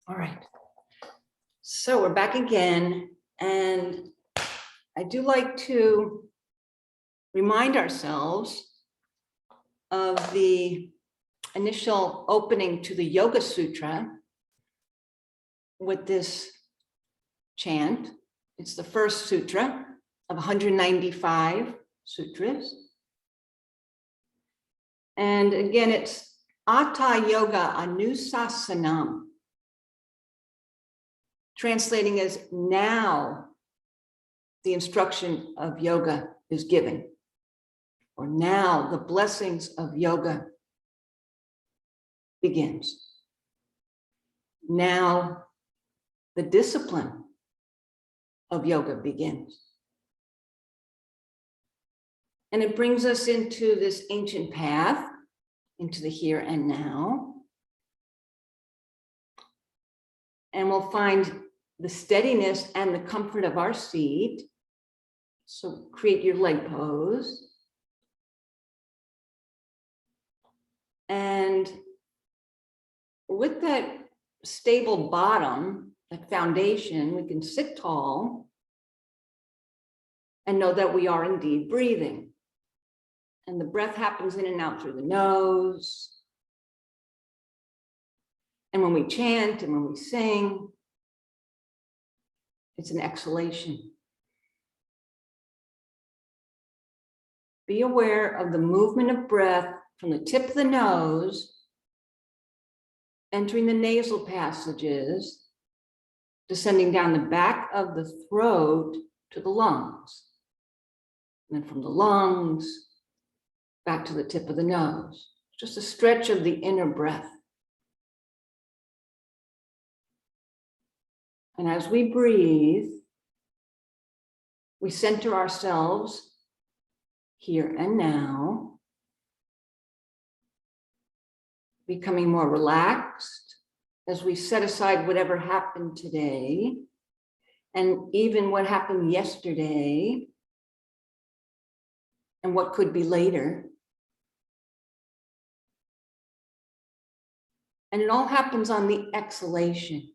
All right. So we're back again, and I do like to remind ourselves of the initial opening to the Yoga Sutra with this chant. It's the first sutra of 195 sutras. And again, it's Atha Yoga Anusasanam, translating as now the instruction of yoga is given, or now the blessings of yoga begins. Now the discipline of yoga begins. And it brings us into this ancient path, into the here and now. And we'll find the steadiness and the comfort of our seat. So create your leg pose. And with that stable bottom, that foundation, we can sit tall and know that we are indeed breathing. And the breath happens in and out through the nose. And when we chant and when we sing, it's an exhalation. Be aware of the movement of breath from the tip of the nose, entering the nasal passages, descending down the back of the throat to the lungs. And then from the lungs, back to the tip of the nose. Just a stretch of the inner breath. And as we breathe, we center ourselves here and now, becoming more relaxed as we set aside whatever happened today and even what happened yesterday and what could be later. And it all happens on the exhalation.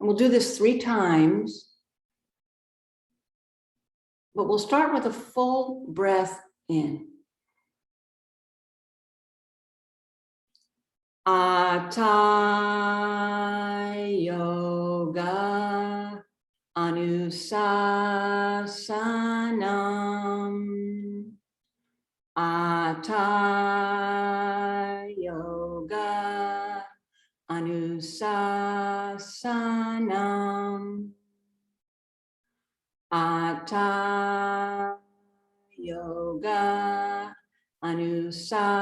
And we'll do this 3 times, but we'll start with a full breath in. Atha Yoga Anusasanam. Atha Yoga Anusasanam. Atha Yoga Anusasanam.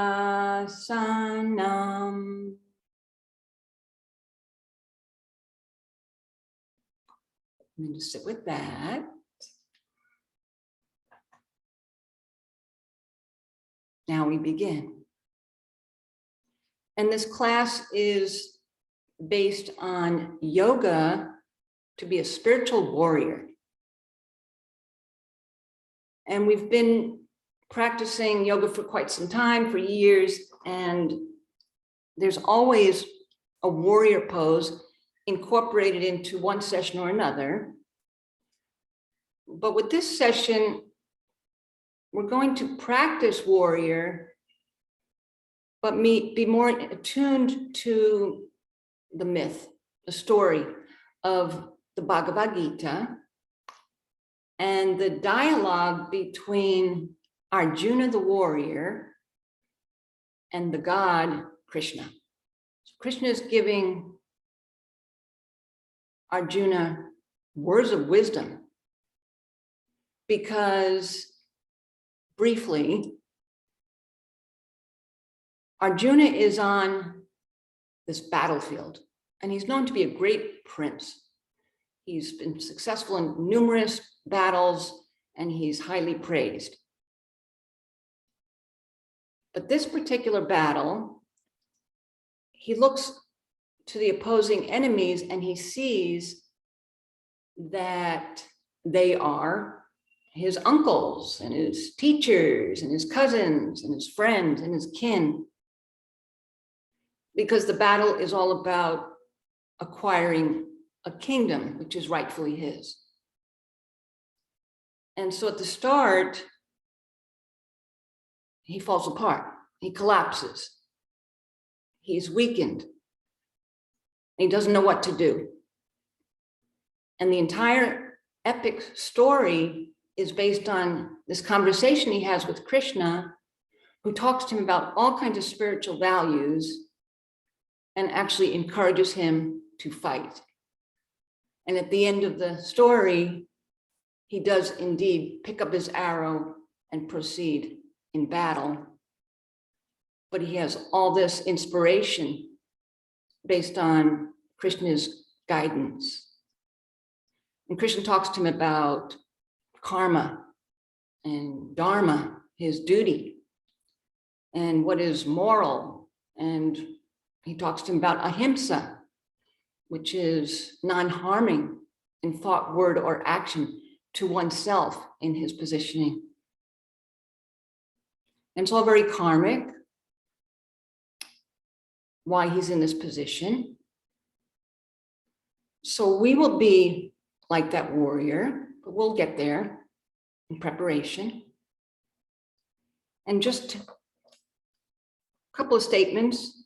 I'm going to sit with that. Now we begin. And this class is based on yoga to be a spiritual warrior. And we've been practicing yoga for quite some time, for years, and there's always a warrior pose incorporated into one session or another. But with this session, we're going to practice warrior, but be more attuned to the myth, the story of the Bhagavad Gita and the dialogue between Arjuna the warrior and the god Krishna. So Krishna is giving Arjuna words of wisdom because, briefly, Arjuna is on this battlefield and he's known to be a great prince. He's been successful in numerous battles and he's highly praised. But this particular battle, he looks to the opposing enemies and he sees that they are his uncles and his teachers and his cousins and his friends and his kin. Because the battle is all about acquiring a kingdom which is rightfully his. And so at the start, he falls apart, he collapses, he's weakened, he doesn't know what to do. And the entire epic story is based on this conversation he has with Krishna, who talks to him about all kinds of spiritual values and actually encourages him to fight. And at the end of the story, he does indeed pick up his arrow and proceed in battle. But he has all this inspiration based on Krishna's guidance. And Krishna talks to him about karma and dharma, his duty, and what is moral. And he talks to him about ahimsa, which is non-harming in thought, word, or action to oneself in his positioning. And it's all very karmic, why he's in this position. So we will be like that warrior, but we'll get there in preparation. And just a couple of statements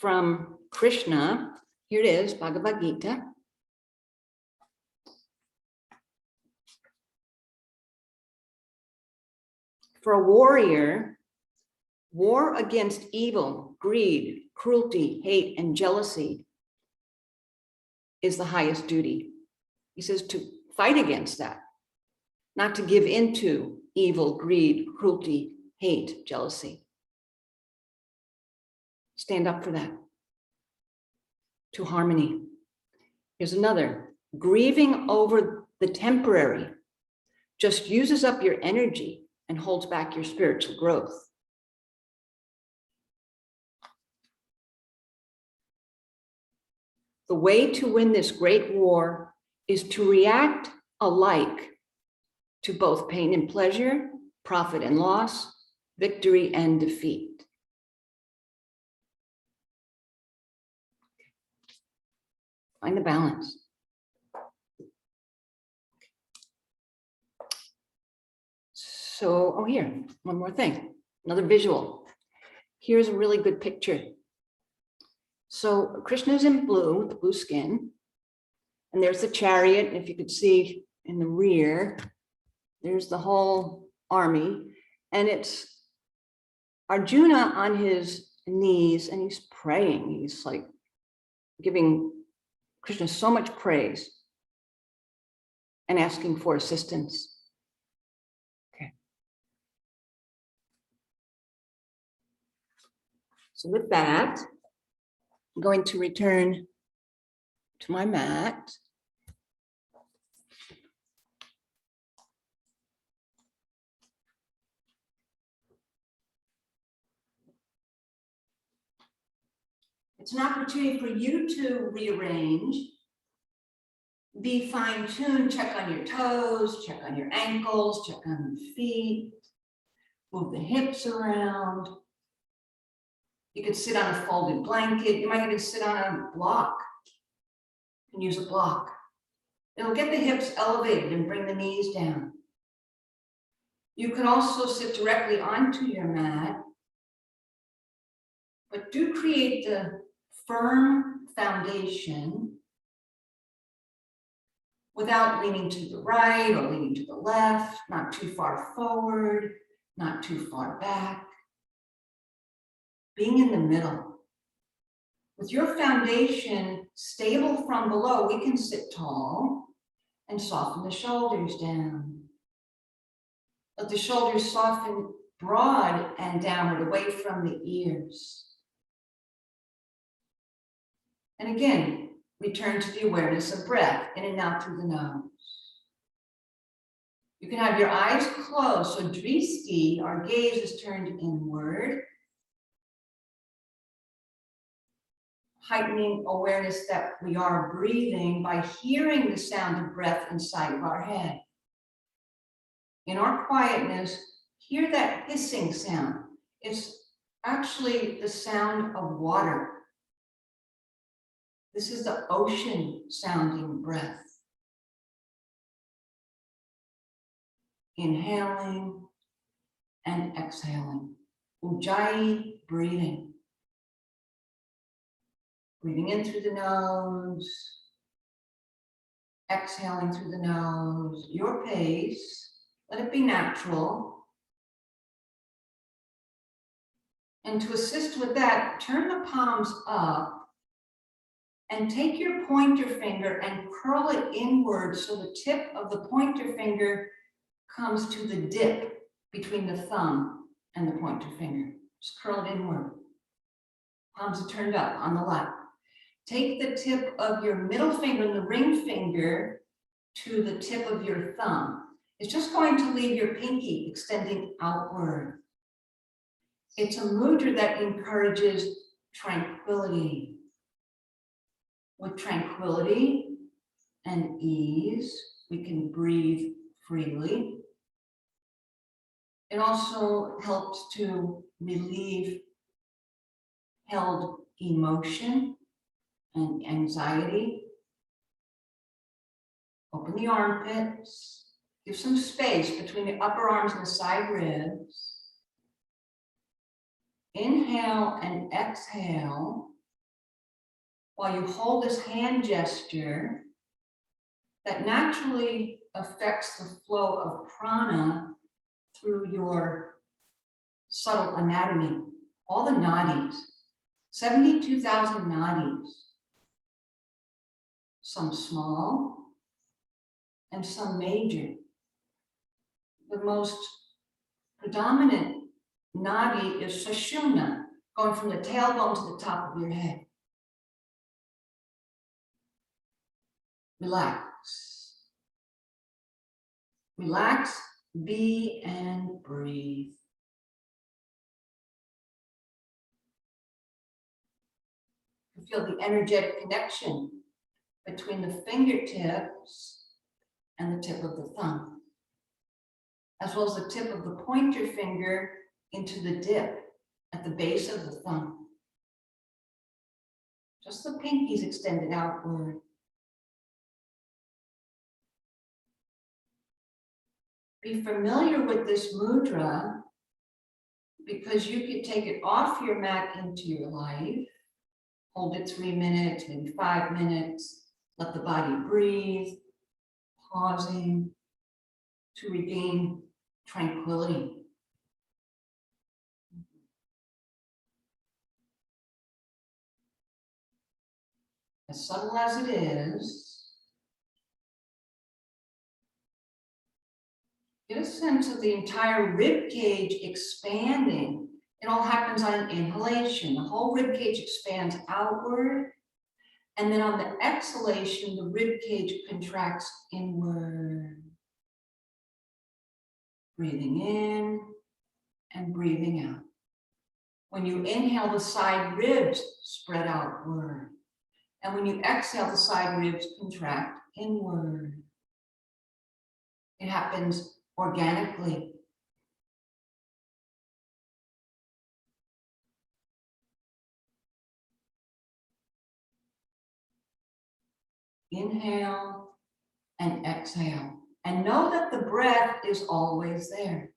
from Krishna. Here it is, Bhagavad Gita. For a warrior, war against evil, greed, cruelty, hate, and jealousy is the highest duty. He says to fight against that, not to give into evil, greed, cruelty, hate, jealousy. Stand up for that. To harmony. Here's another. Grieving over the temporary just uses up your energy and holds back your spiritual growth. The way to win this great war is to react alike to both pain and pleasure, profit and loss, victory and defeat. Find the balance. So, oh, here, one more thing, another visual. Here's a really good picture. So Krishna's in blue, with the blue skin, and there's the chariot. And if you could see in the rear, there's the whole army, and it's Arjuna on his knees, and he's praying. He's like giving Krishna so much praise and asking for assistance. Okay. So with that, I'm going to return to my mat. It's an opportunity for you to rearrange, be fine-tuned, check on your toes, check on your ankles, check on your feet, move the hips around. You could sit on a folded blanket. You might even sit on a block and use a block. It'll get the hips elevated and bring the knees down. You can also sit directly onto your mat, but do create the firm foundation without leaning to the right or leaning to the left, not too far forward, not too far back. Being in the middle. With your foundation stable from below, we can sit tall and soften the shoulders down. Let the shoulders soften broad and downward away from the ears. And again, return to the awareness of breath in and out through the nose. You can have your eyes closed, so dristi, our gaze is turned inward. Heightening awareness that we are breathing by hearing the sound of breath inside of our head. In our quietness, hear that hissing sound. It's actually the sound of water. This is the ocean sounding breath. Inhaling and exhaling. Ujjayi breathing. Breathing in through the nose, exhaling through the nose, your pace. Let it be natural. And to assist with that, turn the palms up and take your pointer finger and curl it inward so the tip of the pointer finger comes to the dip between the thumb and the pointer finger. Just curl it inward. Palms are turned up on the left. Take the tip of your middle finger and the ring finger to the tip of your thumb. It's just going to leave your pinky extending outward. It's a mudra that encourages tranquility. With tranquility and ease, we can breathe freely. It also helps to relieve held emotion and anxiety. Open the armpits. Give some space between the upper arms and the side ribs. Inhale and exhale while you hold this hand gesture that naturally affects the flow of prana through your subtle anatomy. All the nadis, 72,000 nadis, some small and some major. The most predominant nadi is Sushumna, going from the tailbone to the top of your head. Relax. Relax, be, and breathe. You feel the energetic connection between the fingertips and the tip of the thumb, as well as the tip of the pointer finger into the dip at the base of the thumb. Just the pinkies extended outward. Be familiar with this mudra because you could take it off your mat into your life. Hold it 3 minutes, maybe 5 minutes. Let the body breathe, pausing to regain tranquility. As subtle as it is, get a sense of the entire rib cage expanding. It all happens on inhalation. The whole rib cage expands outward. And then on the exhalation, the rib cage contracts inward. Breathing in and breathing out. When you inhale, the side ribs spread outward. And when you exhale, the side ribs contract inward. It happens organically. Inhale and exhale. And know that the breath is always there.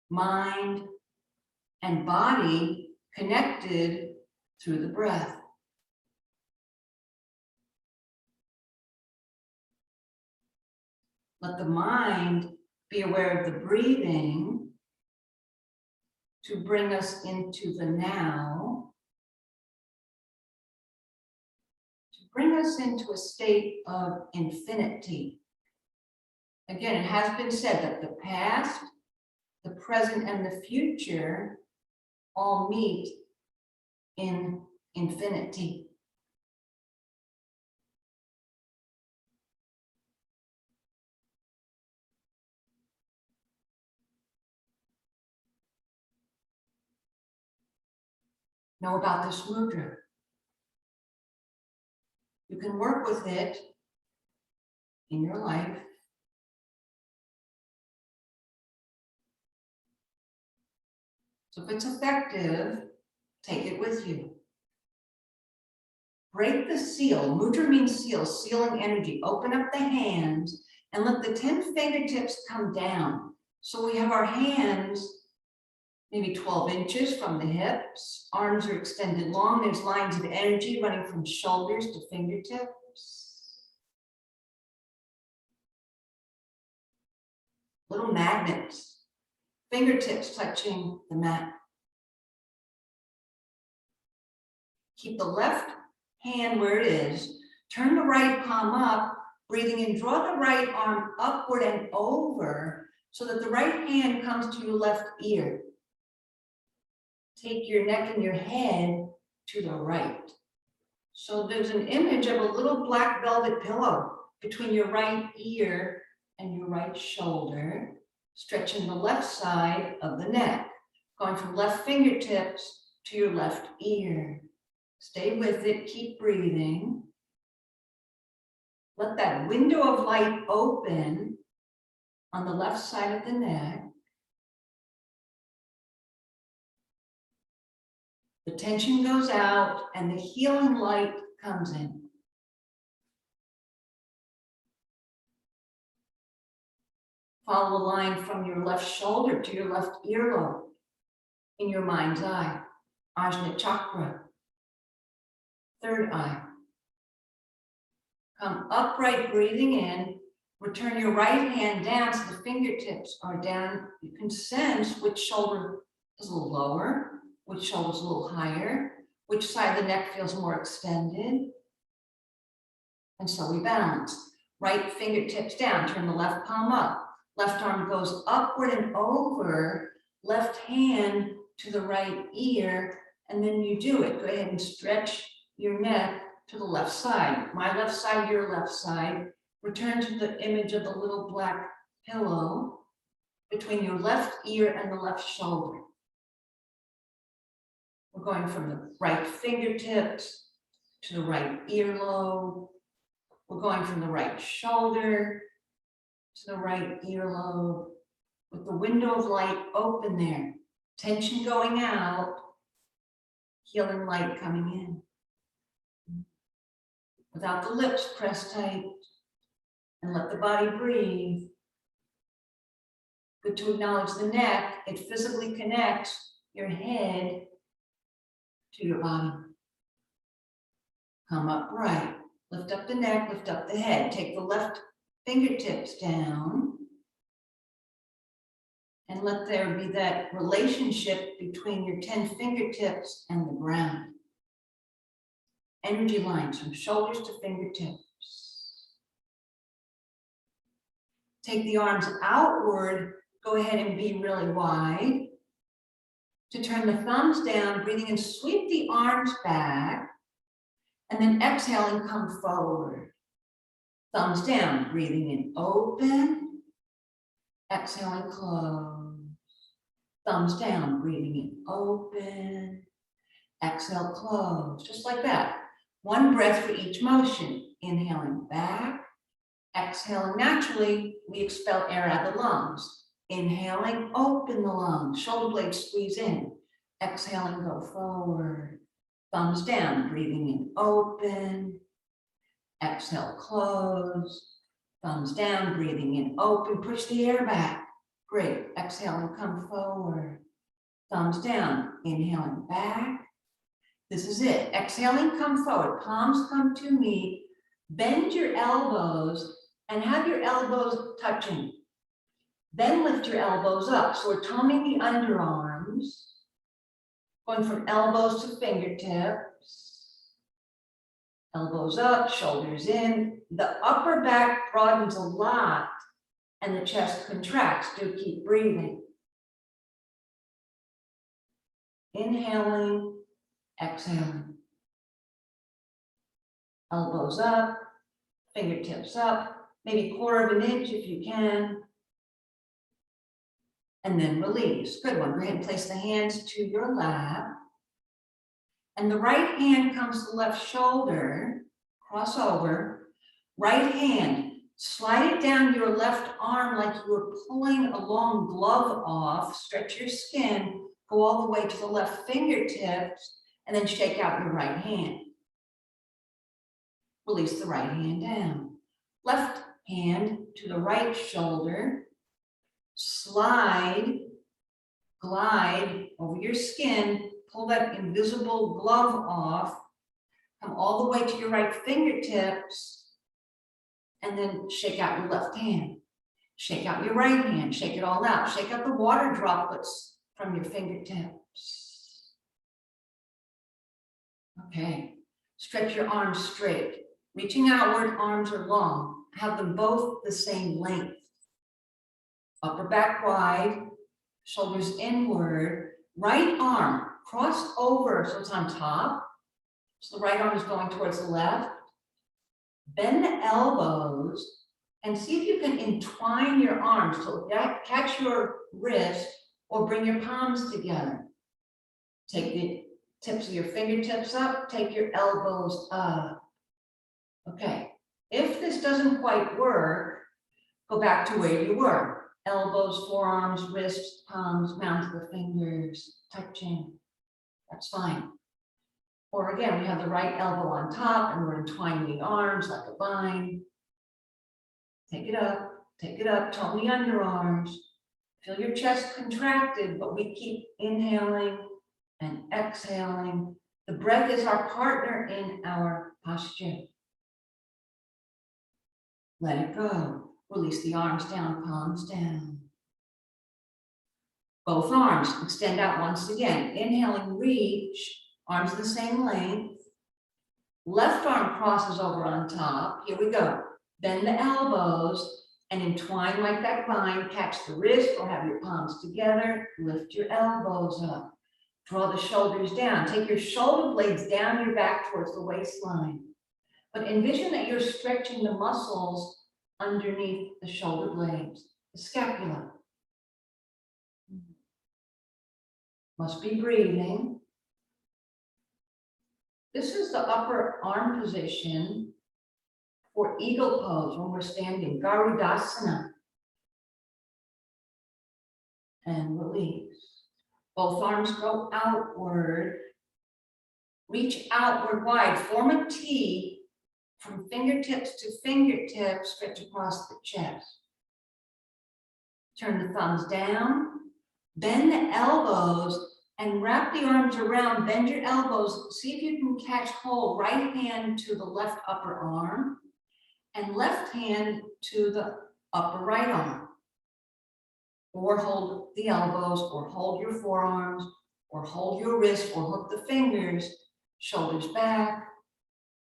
Mind and body connected through the breath. Let the mind be aware of the breathing to bring us into the now, to bring us into a state of infinity. Again, it has been said that the past, the present, and the future all meet in infinity. Know about this mudra. You can work with it in your life. So if it's effective, take it with you. Break the seal. Mudra means seal, sealing energy. Open up the hands and let the 10 fingertips come down. So we have our hands maybe 12 inches from the hips. Arms are extended long. There's lines of energy running from shoulders to fingertips. Little magnets. Fingertips touching the mat. Keep the left hand where it is. Turn the right palm up, breathing in. Draw the right arm upward and over so that the right hand comes to your left ear. Take your neck and your head to the right. So there's an image of a little black velvet pillow between your right ear and your right shoulder, stretching the left side of the neck, going from left fingertips to your left ear. Stay with it, keep breathing. Let that window of light open on the left side of the neck. The tension goes out and the healing light comes in. Follow the line from your left shoulder to your left earlobe in your mind's eye, Ajna Chakra, third eye. Come upright, breathing in. Return your right hand down so the fingertips are down. You can sense which shoulder is a little lower, which shoulder is a little higher, which side of the neck feels more extended. And so we balance. Right fingertips down, turn the left palm up. Left arm goes upward and over, left hand to the right ear, and then you do it. Go ahead and stretch your neck to the left side. My left side, your left side. Return to the image of the little black pillow between your left ear and the left shoulder. We're going from the right fingertips to the right earlobe. We're going from the right shoulder to the right earlobe with the window of light open there. Tension going out, healing light coming in. Without the lips pressed tight, and let the body breathe. Good to acknowledge the neck. It physically connects your head to your body. Come upright. Lift up the neck, lift up the head. Take the left fingertips down. And let there be that relationship between your 10 fingertips and the ground. Energy lines from shoulders to fingertips. Take the arms outward. Go ahead and be really wide. To turn the thumbs down, breathing in, sweep the arms back. And then exhaling, come forward. Thumbs down, breathing in, open. Exhaling, close. Thumbs down, breathing in, open. Exhale, close. Just like that. One breath for each motion. Inhaling back. Exhaling naturally, we expel air out of the lungs. Inhaling, open the lungs. Shoulder blades squeeze in. Exhaling, go forward. Thumbs down, breathing in, open. Exhale, close. Thumbs down, breathing in, open. Push the air back. Great. Exhaling, come forward. Thumbs down, inhaling back. This is it. Exhaling, come forward. Palms come to meet. Bend your elbows and have your elbows touching. Then lift your elbows up. So we're toning the underarms, going from elbows to fingertips. Elbows up, shoulders in. The upper back broadens a lot and the chest contracts. Do keep breathing. Inhaling, exhaling. Elbows up, fingertips up, maybe 1/4 of an inch if you can. And then release. Good one. Go ahead and place the hands to your lap. And the right hand comes to the left shoulder. Cross over. Right hand. Slide it down your left arm like you were pulling a long glove off. Stretch your skin. Go all the way to the left fingertips and then shake out your right hand. Release the right hand down. Left hand to the right shoulder. Slide, glide over your skin. Pull that invisible glove off. Come all the way to your right fingertips. And then shake out your left hand. Shake out your right hand. Shake it all out. Shake out the water droplets from your fingertips. Okay. Stretch your arms straight. Reaching outward, arms are long. Have them both the same length. Upper back wide, shoulders inward. Right arm crossed over so it's on top. So the right arm is going towards the left. Bend the elbows and see if you can entwine your arms to catch your wrist or bring your palms together. Take the tips of your fingertips up, take your elbows up. Okay, if this doesn't quite work, go back to where you were. Elbows, forearms, wrists, palms, mounds of the fingers, touching. That's fine. Or again, we have the right elbow on top and we're entwining the arms like a vine. Take it up, tone the underarms. Feel your chest contracted, but we keep inhaling and exhaling. The breath is our partner in our posture. Let it go. Release the arms down, palms down. Both arms extend out once again. Inhaling, reach, arms the same length. Left arm crosses over on top. Here we go. Bend the elbows and entwine like that vine. Catch the wrist or have your palms together. Lift your elbows up. Draw the shoulders down. Take your shoulder blades down your back towards the waistline. But envision that you're stretching the muscles underneath the shoulder blades, the scapula. Must be breathing. This is the upper arm position for eagle pose when we're standing, Garudasana. And release. Both arms go outward. Reach outward wide. Form a T from fingertips to fingertips, stretch across the chest. Turn the thumbs down. Bend the elbows and wrap the arms around. Bend your elbows. See if you can catch hold. Right hand to the left upper arm and left hand to the upper right arm. Or hold the elbows, or hold your forearms, or hold your wrist, or hook the fingers. Shoulders back,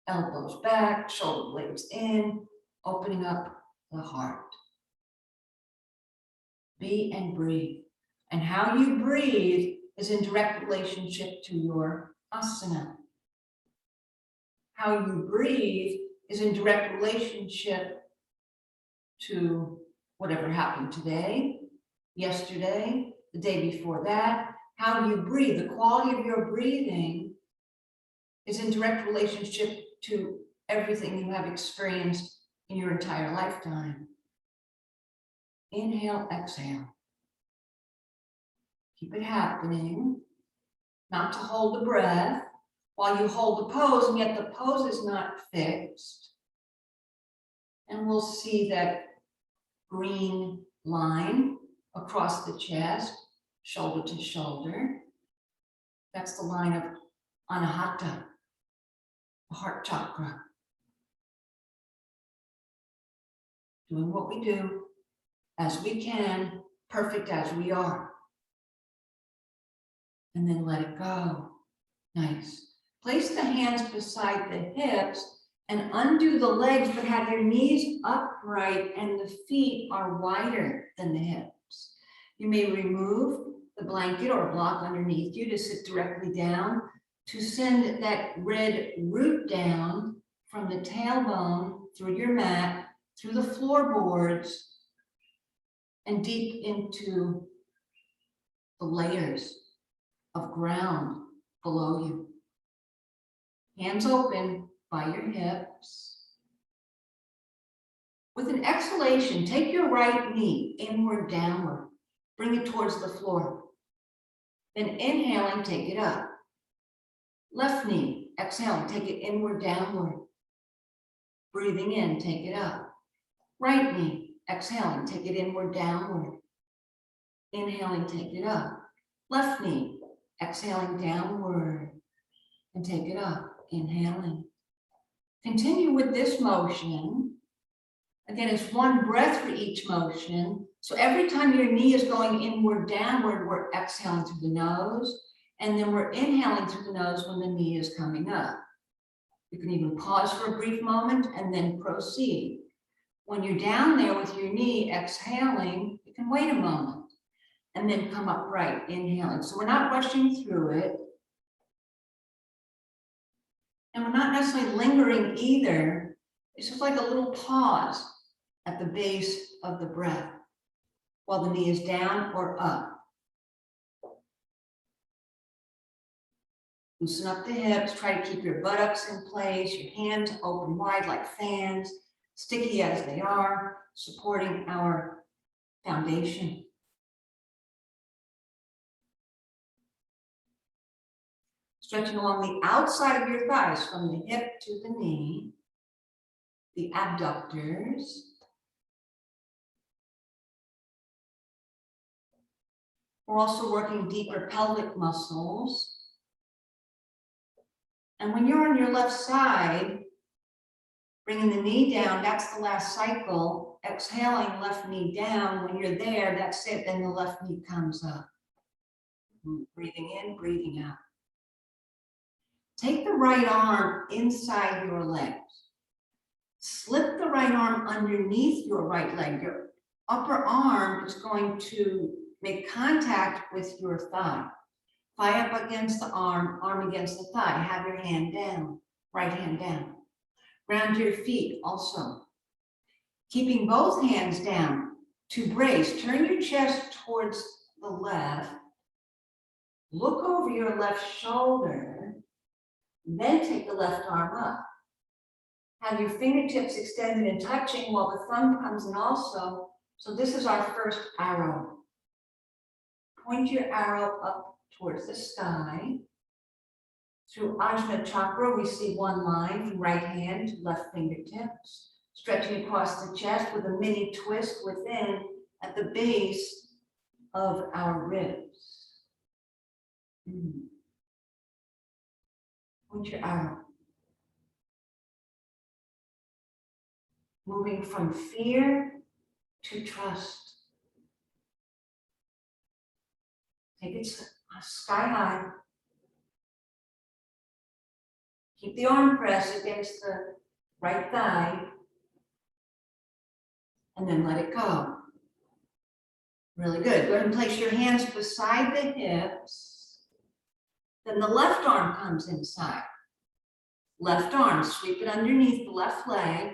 elbows back, shoulder blades in, opening up the heart. Be and breathe. And how you breathe is in direct relationship to your asana. How you breathe is in direct relationship to whatever happened today, yesterday, the day before that. How you breathe, the quality of your breathing is in direct relationship to everything you have experienced in your entire lifetime. Inhale, exhale. Keep it happening, not to hold the breath while you hold the pose, and yet the pose is not fixed. And we'll see that green line across the chest, shoulder to shoulder. That's the line of Anahata, the heart chakra. Doing what we do as we can, perfect as we are. And then let it go. Nice. Place the hands beside the hips and undo the legs, but have your knees upright and the feet are wider than the hips. You may remove the blanket or block underneath you to sit directly down, to send that red root down from the tailbone through your mat, through the floorboards, and deep into the layers of ground below you. Hands open by your hips. With an exhalation, take your right knee inward, downward. Bring it towards the floor. Then inhaling, take it up. Left knee, exhaling, take it inward, downward. Breathing in, take it up. Right knee, exhaling, take it inward, downward. Inhaling, take it up. Left knee, exhaling downward and take it up, inhaling. Continue with this motion. Again, it's one breath for each motion. So every time your knee is going inward, downward, we're exhaling through the nose, and then we're inhaling through the nose when the knee is coming up. You can even pause for a brief moment and then proceed. When you're down there with your knee exhaling, you can wait a moment and then come upright, inhaling. So we're not rushing through it. And we're not necessarily lingering either. It's just like a little pause at the base of the breath while the knee is down or up. Loosen up the hips, try to keep your buttocks in place, your hands open wide like fans, sticky as they are, supporting our foundation. Stretching along the outside of your thighs from the hip to the knee, the abductors. We're also working deeper pelvic muscles. And when you're on your left side, bringing the knee down, that's the last cycle. Exhaling, left knee down. When you're there, that's it. Then the left knee comes up. Breathing in, breathing out. Take the right arm inside your legs. Slip the right arm underneath your right leg. Your upper arm is going to make contact with your thigh. Thigh up against the arm, arm against the thigh. Have your hand down, right hand down. Ground your feet also. Keeping both hands down to brace. Turn your chest towards the left. Look over your left shoulder. Then take the left arm up. Have your fingertips extended and touching while the thumb comes in also. So this is our first arrow. Point your arrow up towards the sky. Through Ajna Chakra, we see one line from right hand to left fingertips, stretching across the chest with a mini twist within at the base of our ribs. Point your arrow. Moving from fear to trust. Take it sky high. Keep the arm pressed against the right thigh. And then let it go. Really good. Go ahead and place your hands beside the hips. Then the left arm comes inside. Left arm, sweep it underneath the left leg.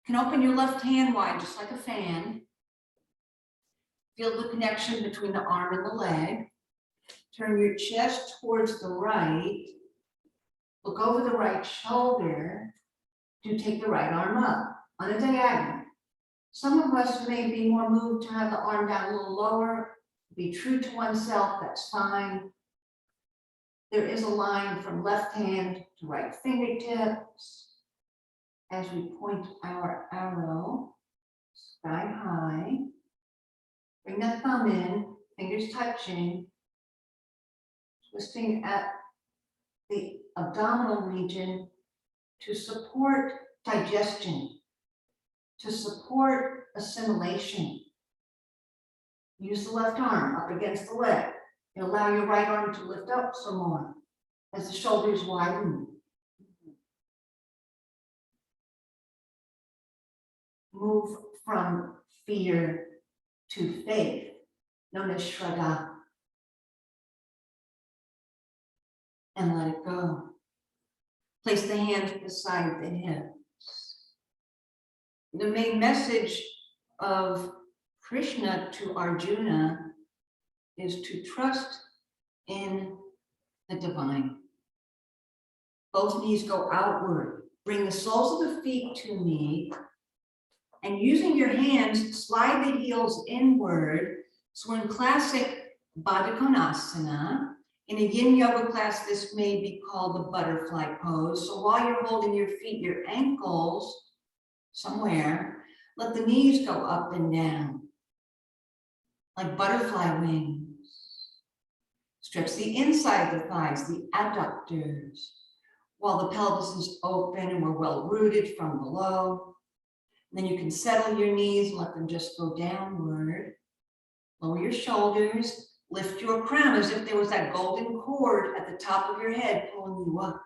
You can open your left hand wide, just like a fan. Feel the connection between the arm and the leg. Turn your chest towards the right. Look over the right shoulder. Do take the right arm up on a diagonal. Some of us may be more moved to have the arm down a little lower. Be true to oneself, that's fine. There is a line from left hand to right fingertips as we point our arrow sky high. Bring that thumb in, fingers touching, twisting at the abdominal region to support digestion, to support assimilation. Use the left arm up against the leg and allow your right arm to lift up some more as the shoulders widen. Move from fear to faith, known as Shraddha. And let it go. Place the hands beside the hips. The main message of Krishna to Arjuna is to trust in the divine. Both knees go outward. Bring the soles of the feet to me, and using your hands, slide the heels inward. So in classic Baddha Konasana. In a yin yoga class, this may be called the butterfly pose. So while you're holding your feet, your ankles somewhere, let the knees go up and down like butterfly wings. Stretch the inside of the thighs, the adductors, while the pelvis is open and we're well rooted from below. And then you can settle your knees and let them just go downward. Lower your shoulders, lift your crown as if there was that golden cord at the top of your head pulling you up.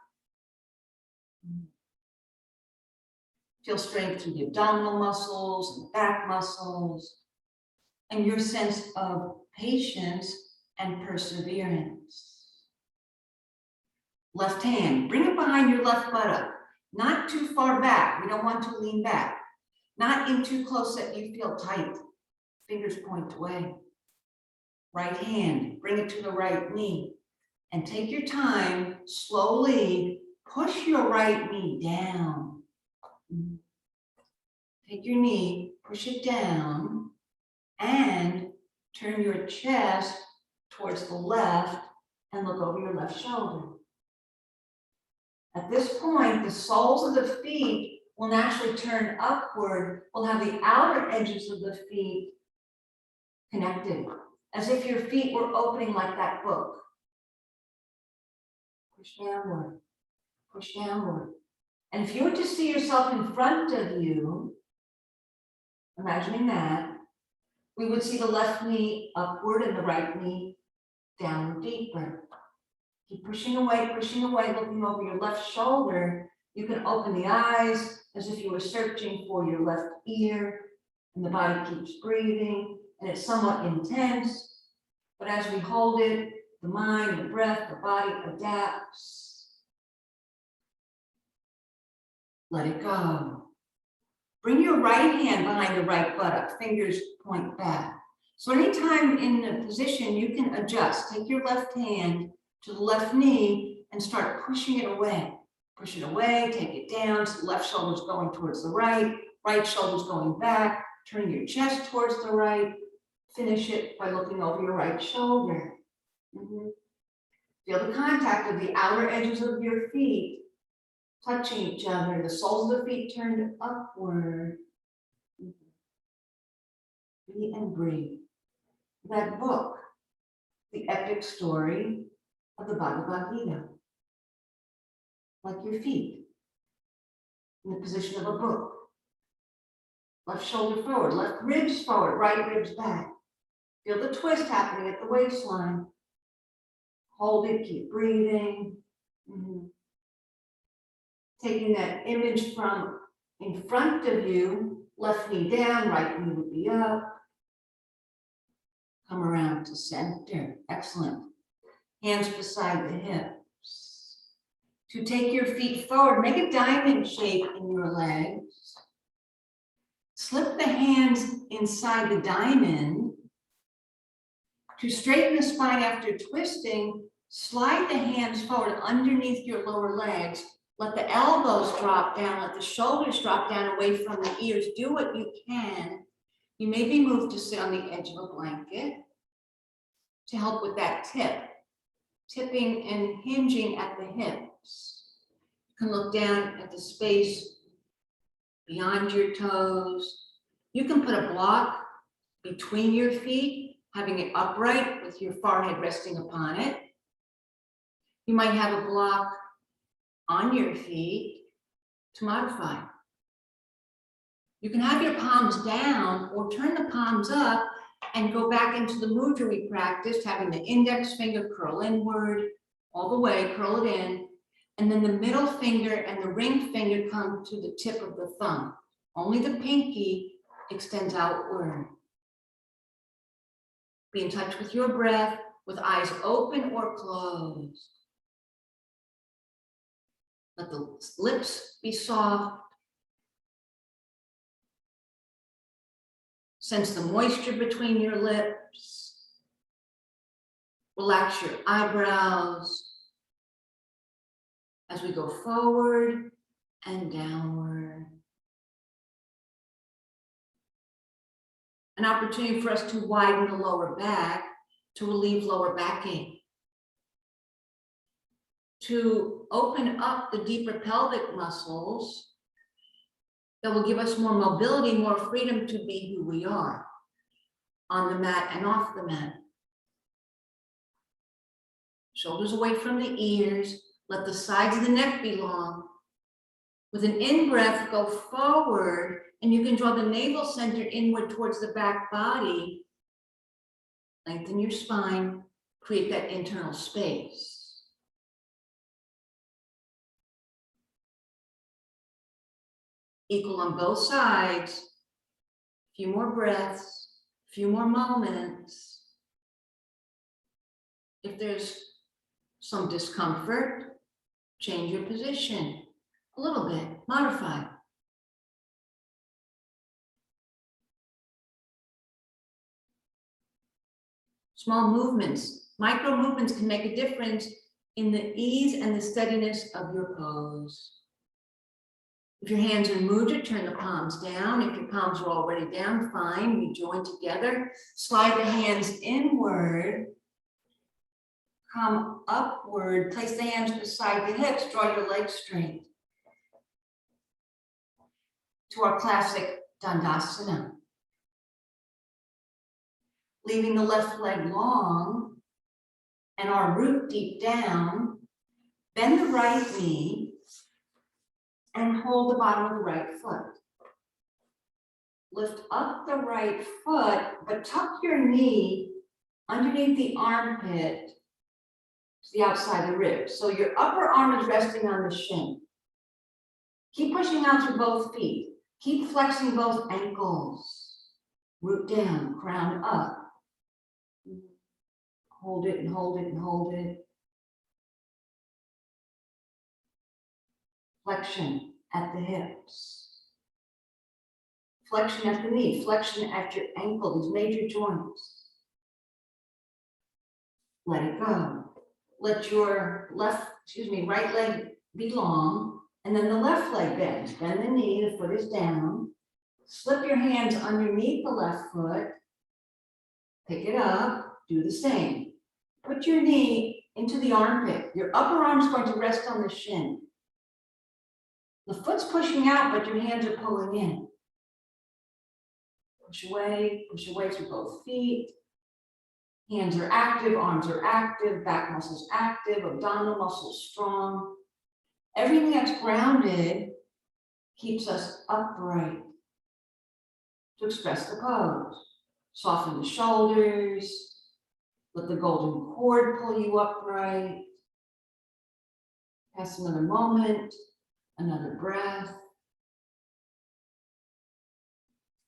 Feel strength through the abdominal muscles and back muscles, and your sense of patience and perseverance. Left hand, bring it behind your left buttock, not too far back. We don't want to lean back. Not in too close that you feel tight. Fingers point away. Right hand, bring it to the right knee. And take your time, slowly push your right knee down. Take your knee, push it down, and turn your chest towards the left and look over your left shoulder. At this point, the soles of the feet will naturally turn upward. We'll have the outer edges of the feet connected, as if your feet were opening like that book. Push downward, push downward. And if you were to see yourself in front of you, imagining that, we would see the left knee upward and the right knee down deeper. Keep pushing away, looking over your left shoulder. You can open the eyes as if you were searching for your left ear, and the body keeps breathing, and it's somewhat intense. But as we hold it, the mind, the breath, the body adapts. Let it go. Bring your right hand behind the right buttock, fingers point back. So anytime in a position, you can adjust. Take your left hand to the left knee and start pushing it away. Push it away, take it down, so the left shoulder's going towards the right shoulder's going back, turn your chest towards the right, finish it by looking over your right shoulder. Feel the contact of the outer edges of your feet touching each other, the soles of the feet turned upward. Be and breathe. That book, the epic story of the Bhagavad Gita. Like your feet, in the position of a book. Left shoulder forward, left ribs forward, right ribs back. Feel the twist happening at the waistline. Hold it, keep breathing. Taking that image from in front of you, left knee down, right knee would be up. Come around to center, excellent. Hands beside the hips. To take your feet forward, make a diamond shape in your legs. Slip the hands inside the diamond. To straighten the spine after twisting, slide the hands forward underneath your lower legs. Let the elbows drop down, let the shoulders drop down away from the ears. Do what you can. You may be moved to sit on the edge of a blanket to help with that tip. Tipping and hinging at the hips. You can look down at the space beyond your toes. You can put a block between your feet, having it upright with your forehead resting upon it. You might have a block on your feet to modify. You can have your palms down or turn the palms up and go back into the mudra we practiced, having the index finger curl inward, all the way, curl it in, and then the middle finger and the ring finger come to the tip of the thumb. Only the pinky extends outward. Be in touch with your breath, with eyes open or closed. Let the lips be soft. Sense the moisture between your lips. Relax your eyebrows as we go forward and downward. An opportunity for us to widen the lower back. to relieve lower back pain, to open up the deeper pelvic muscles that will give us more mobility, more freedom to be who we are on the mat and off the mat. Shoulders away from the ears. Let the sides of the neck be long. With an in-breath, go forward, and you can draw the navel center inward towards the back body. Lengthen your spine, create that internal space. Equal on both sides. A few more breaths, a few more moments. If there's some discomfort, change your position a little bit, modify. Small movements, micro movements can make a difference in the ease and the steadiness of your pose. If your hands are mudra, turn the palms down. If your palms are already down, fine, we join together. Slide the hands inward. Come upward, place the hands beside the hips, draw your legs straight. To our classic Dandasana. Leaving the left leg long and our root deep down, bend the right knee and hold the bottom of the right foot. Lift up the right foot, but tuck your knee underneath the armpit to the outside of the ribs. So your upper arm is resting on the shin. Keep pushing out through both feet. Keep flexing both ankles. Root down, crown up. Hold it and hold it and hold it. Flexion at the hips. Flexion at the knee, flexion at your ankle, these major joints. Let it go. Let your right leg be long, and then the left leg bends. Bend the knee, the foot is down. Slip your hands underneath the left foot. Pick it up, do the same. Put your knee into the armpit. Your upper arm is going to rest on the shin. The foot's pushing out, but your hands are pulling in. Push away through both feet. Hands are active, arms are active, back muscles active, abdominal muscles strong. Everything that's grounded keeps us upright. To express the pose. Soften the shoulders. Let the golden cord pull you upright. Pass another moment, another breath.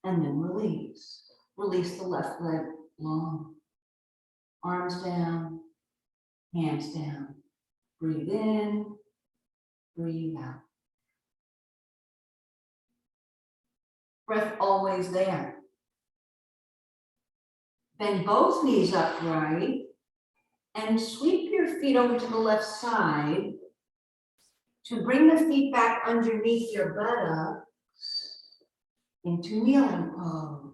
And then release. Release the left leg long. Arms down, hands down. Breathe in, breathe out. Breath always there. Bend both knees upright and sweep your feet over to the left side to bring the feet back underneath your buttocks into kneeling pose.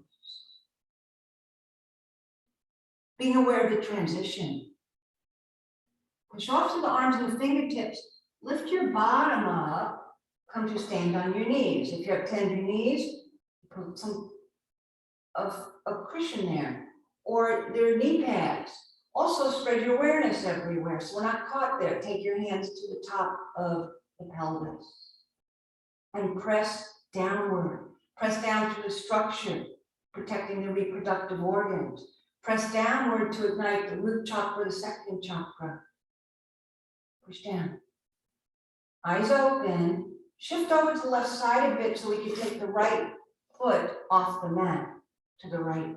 Being aware of the transition. Push off to the arms and the fingertips. Lift your bottom up. Come to stand on your knees. If you have tender knees, put some of a cushion there. Or there are knee pads. Also spread your awareness everywhere so we're not caught there. Take your hands to the top of the pelvis. And press downward. Press down to the structure, protecting the reproductive organs. Press downward to ignite the root chakra, the second chakra. Push down. Eyes open. Shift over to the left side a bit so we can take the right foot off the mat to the right.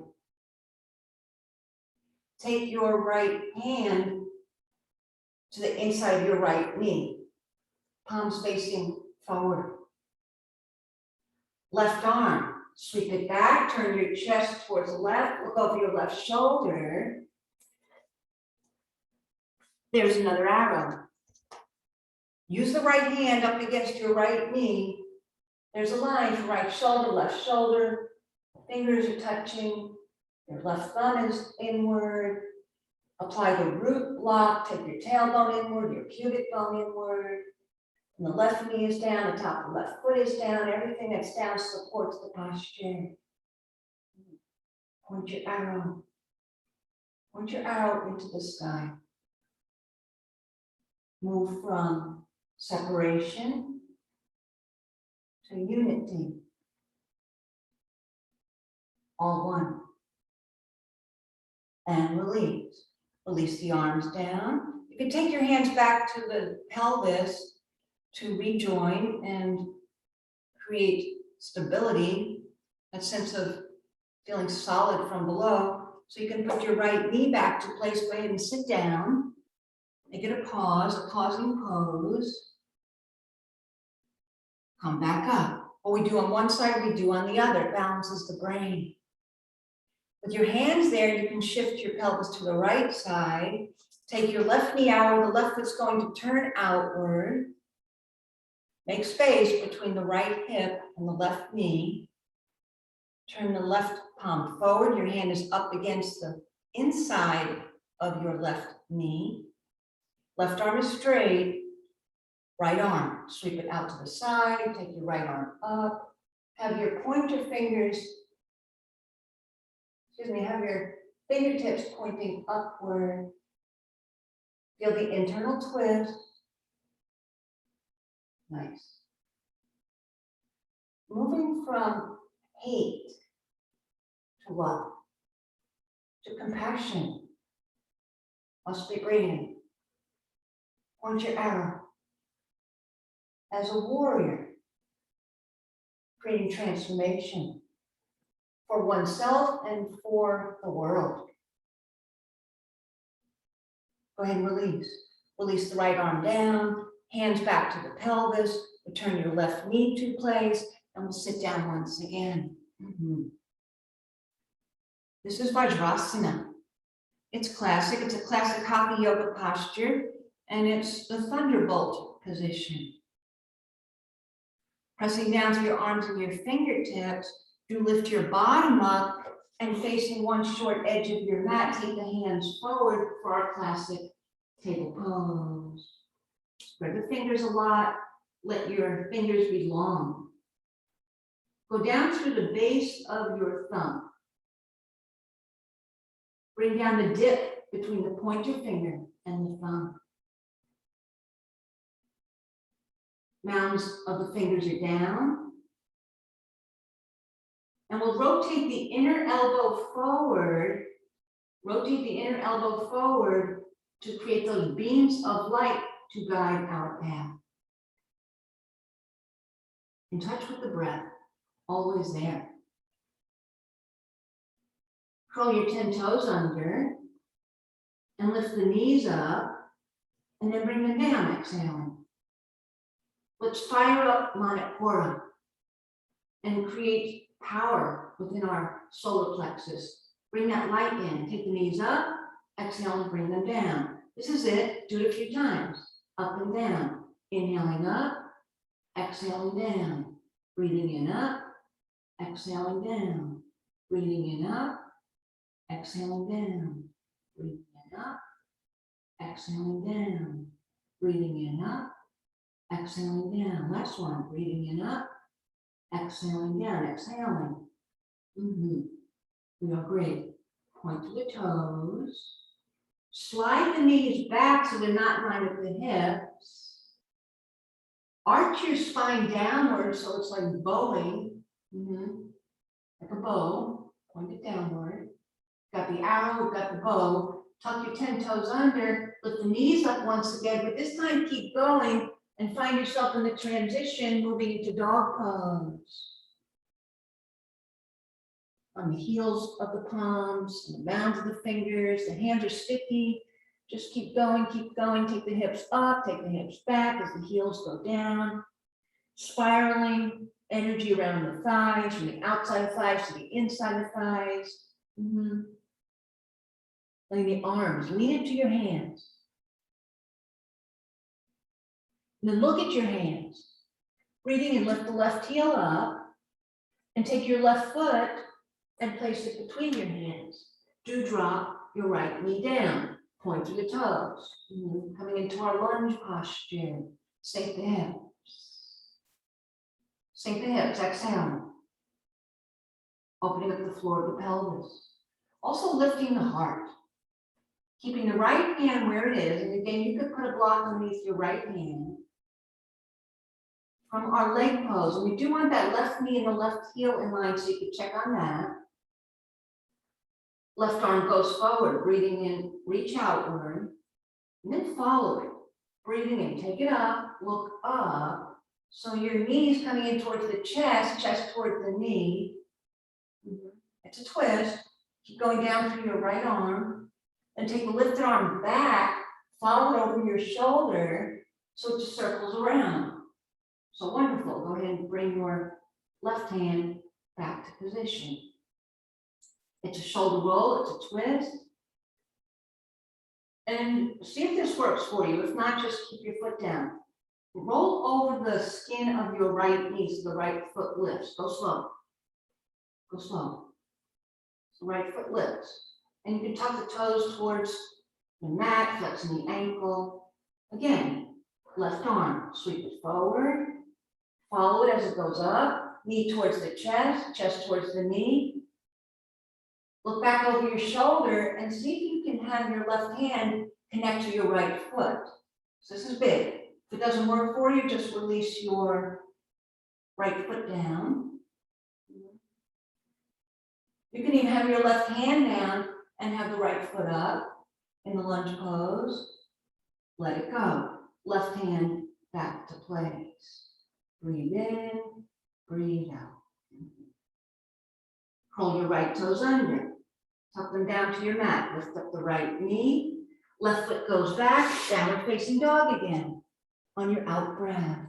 Take your right hand to the inside of your right knee. Palms facing forward. Left arm. Sweep it back, turn your chest towards the left, look over your left shoulder. There's another arrow. Use the right hand up against your right knee. There's a line for right shoulder, left shoulder. Fingers are touching. Your left thumb is inward. Apply the root block, take your tailbone inward, your pubic bone inward. And the left knee is down, the top of the left foot is down, everything that's down supports the posture. Point your arrow. Point your arrow into the sky. Move from separation to unity. All one. And release. Release the arms down. You can take your hands back to the pelvis to rejoin and create stability, that sense of feeling solid from below. So you can put your right knee back to place. Go ahead and sit down. Make it a pause, a pausing pose. Come back up. What we do on one side, we do on the other. It balances the brain. With your hands there, you can shift your pelvis to the right side. Take your left knee outward. The left foot's going to turn outward. Make space between the right hip and the left knee. Turn the left palm forward. Your hand is up against the inside of your left knee. Left arm is straight. Right arm, sweep it out to the side. Take your right arm up. Have your pointer fingers, have your fingertips pointing upward. Feel the internal twist. Nice. Moving from hate to love, to compassion. Must be breathing. Point your arrow. As a warrior, creating transformation for oneself and for the world. Go ahead and release. Release the right arm down, hands back to the pelvis, return your left knee to place, and we'll sit down once again. This is Vajrasana. It's classic. It's a classic Hatha yoga posture, and it's the thunderbolt position. Pressing down to your arms and your fingertips, you lift your bottom up and facing one short edge of your mat, take the hands forward for our classic table pose. Spread the fingers a lot. Let your fingers be long. Go down through the base of your thumb. Bring down the dip between the pointer finger and the thumb. Mounds of the fingers are down. And we'll rotate the inner elbow forward. Rotate the inner elbow forward to create those beams of light to guide our path. In touch with the breath, always there. Curl your 10 toes under and lift the knees up and then bring them down, exhaling. Let's fire up Manipura and create power within our solar plexus. Bring that light in. Take the knees up, exhale and bring them down. This is it. Do it a few times. Up and down. Inhaling up, exhaling down. Breathing in up, exhaling down. Breathing in up, exhaling down. Breathing in up, exhaling down. Breathing in up, exhaling down. Last one. Breathing in up, exhaling down. Exhaling. We are great. Point to the toes. Slide the knees back so they're not in line with the hips. Arch your spine downward so it's like bowing. Like a bow. Point it downward. Got the arrow, we've got the bow. Tuck your 10 toes under. Lift the knees up once again, but this time keep going and find yourself in the transition, moving into dog pose. On the heels of the palms, and the mounds of the fingers, the hands are sticky. Just keep going, take the hips up, take the hips back as the heels go down. Spiraling energy around the thighs, from the outside of thighs to the inside of thighs. Letting the arms lean into your hands. And then look at your hands. Breathing and lift the left heel up and take your left foot and place it between your hands. Do drop your right knee down. Point through the toes. Coming into our lunge posture. Sink the hips. Sink the hips, exhale. Opening up the floor of the pelvis. Also lifting the heart. Keeping the right hand where it is. And again, you could put a block underneath your right hand. From our leg pose. And we do want that left knee and the left heel in line, so you can check on that. Left arm goes forward, breathing in, reach outward. And then follow it. Breathing in, take it up, look up. So your knee's coming in towards the chest, chest towards the knee. It's a twist. Keep going down through your right arm. And take the lifted arm back, follow it over your shoulder, so it just circles around. So wonderful. Go ahead and bring your left hand back to position. It's a shoulder roll, it's a twist. And see if this works for you. If not, just keep your foot down. Roll over the skin of your right knee so the right foot lifts. Go slow. Go slow. So right foot lifts. And you can tuck the toes towards the mat, flexing the ankle. Again, left arm, sweep it forward. Follow it as it goes up. Knee towards the chest, chest towards the knee. Look back over your shoulder and see if you can have your left hand connect to your right foot. So this is big. If it doesn't work for you, just release your right foot down. You can even have your left hand down and have the right foot up in the lunge pose. Let it go. Left hand back to place. Breathe in, breathe out. Curl your right toes under. Tuck them down to your mat. Lift up the right knee. Left foot goes back. Downward facing dog again. On your out breath.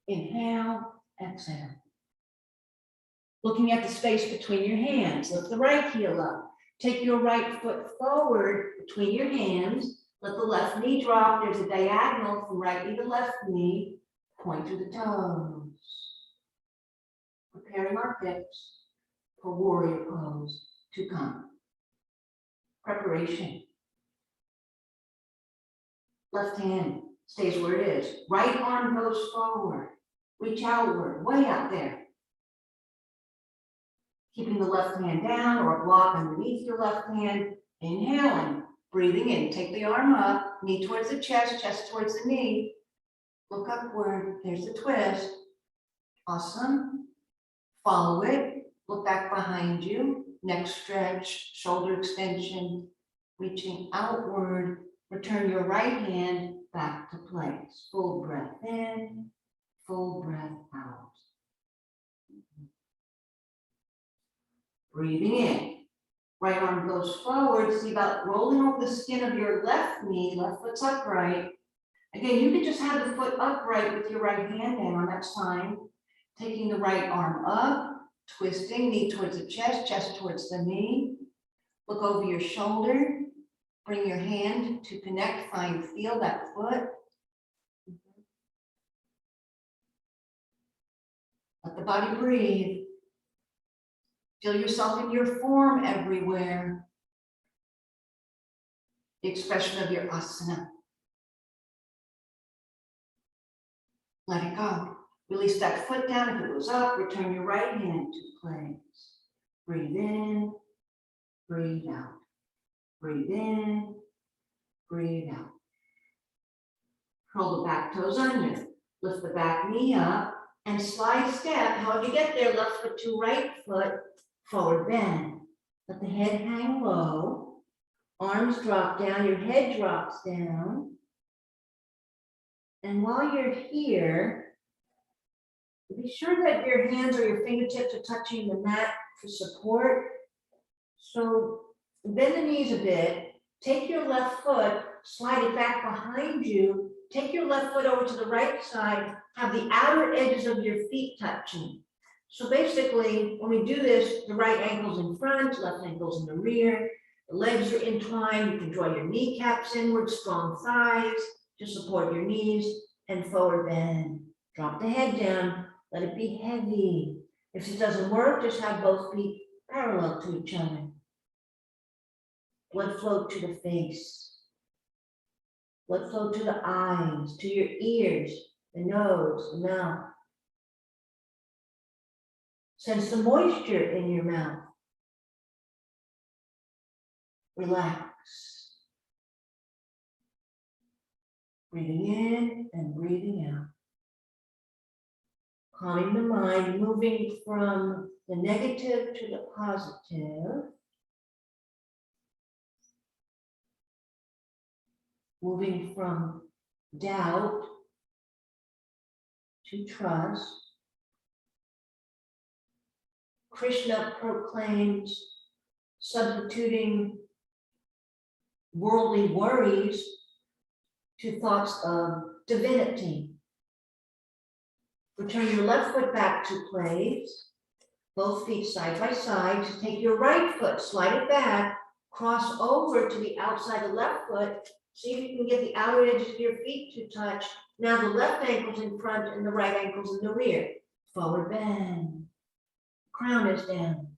Inhale, exhale. Looking at the space between your hands. Lift the right heel up. Take your right foot forward between your hands. Let the left knee drop. There's a diagonal from right knee to left knee. Point through the toes. Preparing our hips for warrior pose to come. Preparation. Left hand stays where it is. Right arm goes forward. Reach outward, way out there. Keeping the left hand down or a block underneath your left hand. Inhaling, breathing in. Take the arm up, knee towards the chest, chest towards the knee. Look upward, there's the twist. Awesome. Follow it. Look back behind you, neck stretch, shoulder extension, reaching outward. Return your right hand back to place. Full breath in, full breath out. Breathing in. Right arm goes forward. See about rolling over the skin of your left knee, left foot's upright. Again, you can just have the foot upright with your right hand down, that's fine. Taking the right arm up. Twisting, knee towards the chest, chest towards the knee. Look over your shoulder. Bring your hand to connect, find, feel that foot. Let the body breathe. Feel yourself in your form everywhere. The expression of your asana. Let it go. Release that foot down. If it goes up, return your right hand to place. Breathe in, breathe out. Breathe in, breathe out. Curl the back toes under. Lift the back knee up and slide step. How do you get there? Left foot to right foot, forward bend. Let the head hang low. Arms drop down, your head drops down. And while you're here, be sure that your hands or your fingertips are touching the mat for support. So bend the knees a bit, take your left foot, slide it back behind you, take your left foot over to the right side, have the outer edges of your feet touching. So basically, when we do this, the right ankle's in front, left ankle's in the rear, the legs are entwined, you can draw your kneecaps inward, strong thighs to support your knees, and forward bend. Drop the head down. Let it be heavy. If it doesn't work, just have both feet parallel to each other. Blood flow to the face. Blood flow to the eyes, to your ears, the nose, the mouth. Sense the moisture in your mouth. Relax. Breathing in and breathing out. Calming the mind, moving from the negative to the positive. Moving from doubt to trust. Krishna proclaims substituting worldly worries to thoughts of divinity. Return your left foot back to place, both feet side by side. Just take your right foot, slide it back, cross over to the outside of the left foot. See if you can get the outer edges of your feet to touch. Now the left ankle's in front and the right ankle's in the rear. Forward bend. Crown is down.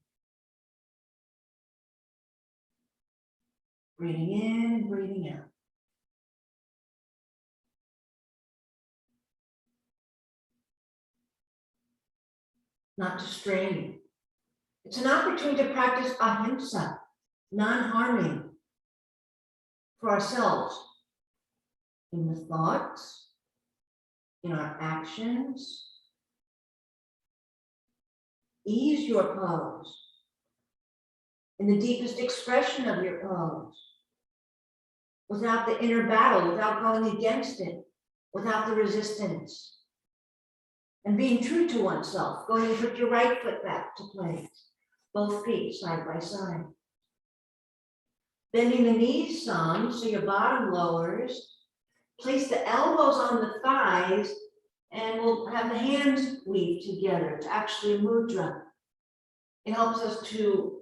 Breathing in and breathing out. Not to strain. It's an opportunity to practice ahimsa, non-harming for ourselves in the thoughts, in our actions. Ease your pose in the deepest expression of your pose, without the inner battle, without going against it, without the resistance. And being true to oneself, going to put your right foot back to place, both feet side by side. Bending the knees some so your bottom lowers. Place the elbows on the thighs and we'll have the hands weave together to actually mudra. It helps us to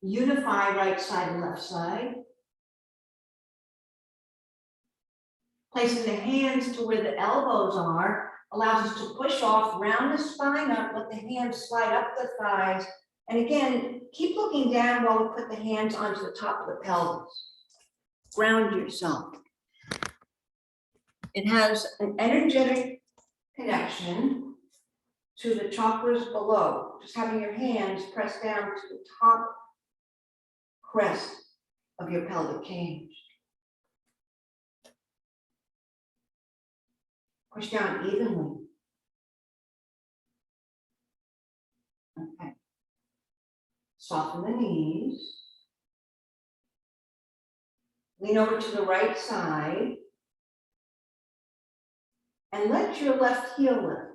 unify right side and left side. Placing the hands to where the elbows are allows us to push off, round the spine up, let the hands slide up the thighs. And again, keep looking down while we put the hands onto the top of the pelvis. Ground yourself. It has an energetic connection to the chakras below. Just having your hands press down to the top crest of your pelvic cage. Push down evenly. Okay. Soften the knees. Lean over to the right side. And let your left heel lift.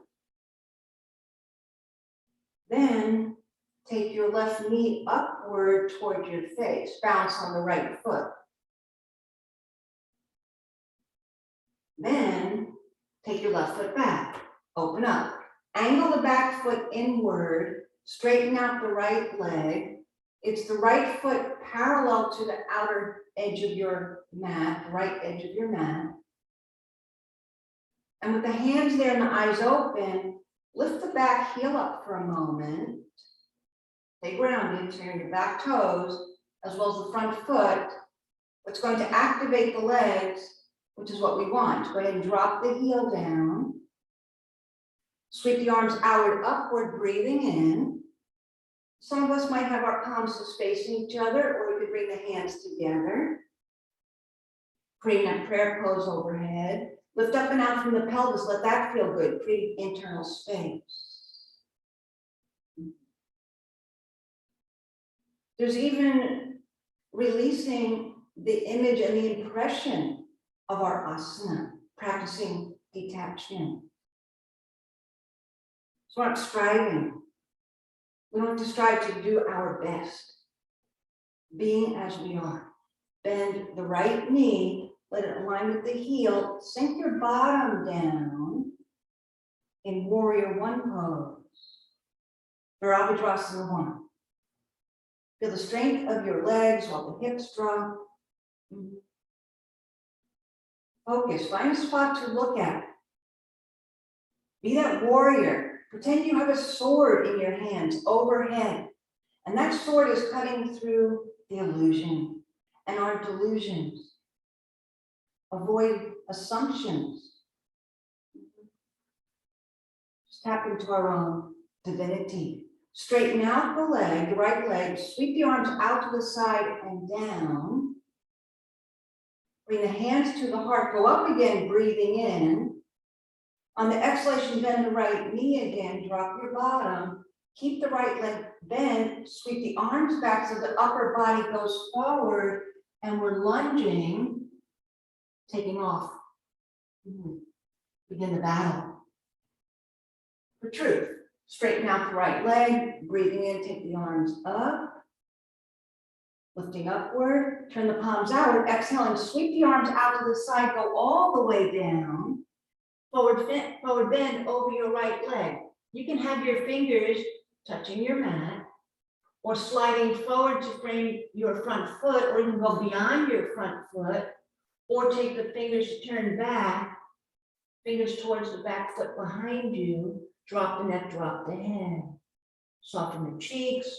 Then take your left knee upward toward your face. Bounce on the right foot. Then take your left foot back. Open up. Angle the back foot inward. Straighten out the right leg. It's the right foot parallel to the outer edge of your mat, right edge of your mat. And with the hands there and the eyes open, lift the back heel up for a moment. Stay grounded, turn your back toes, as well as the front foot. What's going to activate the legs, which is what we want. Go ahead and drop the heel down. Sweep the arms outward, upward, breathing in. Some of us might have our palms just facing each other, or we could bring the hands together. Creating that prayer pose overhead. Lift up and out from the pelvis, let that feel good, create internal space. There's even releasing the image and the impression of our asana, practicing detachment. So we're not striving. We don't have to strive to do our best. Being as we are. Bend the right knee, let it align with the heel, sink your bottom down in Warrior One pose. Virabhadrasana 1. Feel the strength of your legs while the hips drop. Focus, find a spot to look at. Be that warrior. Pretend you have a sword in your hands overhead. And that sword is cutting through the illusion. and our delusions. Avoid assumptions. Just tap into our own divinity. Straighten out the leg, the right leg, sweep the arms out to the side and down. Bring the hands to the heart, go up again, breathing in. On the exhalation, bend the right knee again, drop your bottom. Keep the right leg bent, sweep the arms back so the upper body goes forward, and we're lunging, taking off. Begin the battle. For truth, straighten out the right leg, breathing in, take the arms up. Lifting upward, turn the palms outward, exhaling, sweep the arms out to the side, go all the way down. Forward bend over your right leg. You can have your fingers touching your mat, or sliding forward to frame your front foot, or even go beyond your front foot, or take the fingers to turn back, fingers towards the back foot behind you, drop the neck, drop the head. Soften the cheeks,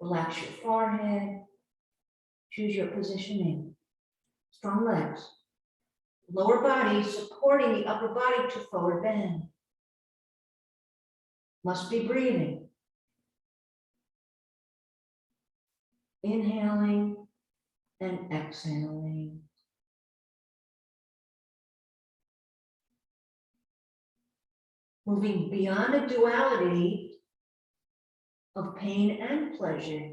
relax your forehead. Choose your positioning. Strong legs. Lower body supporting the upper body to forward bend. Must be breathing. Inhaling and exhaling. Moving beyond the duality of pain and pleasure.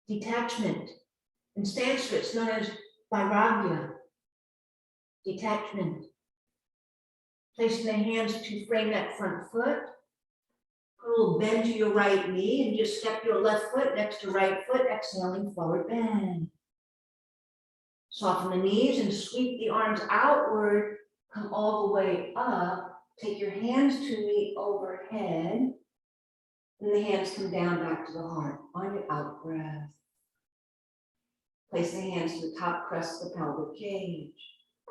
Detachment. In Sanskrit, it's known as vairagya. Detachment. Placing the hands to frame that front foot. Put a little bend to your right knee and just step your left foot next to right foot, exhaling forward bend. Soften the knees and sweep the arms outward, come all the way up. Take your hands to meet overhead. And the hands come down back to the heart. On your out breath. Place the hands to the top crest of the pelvic cage.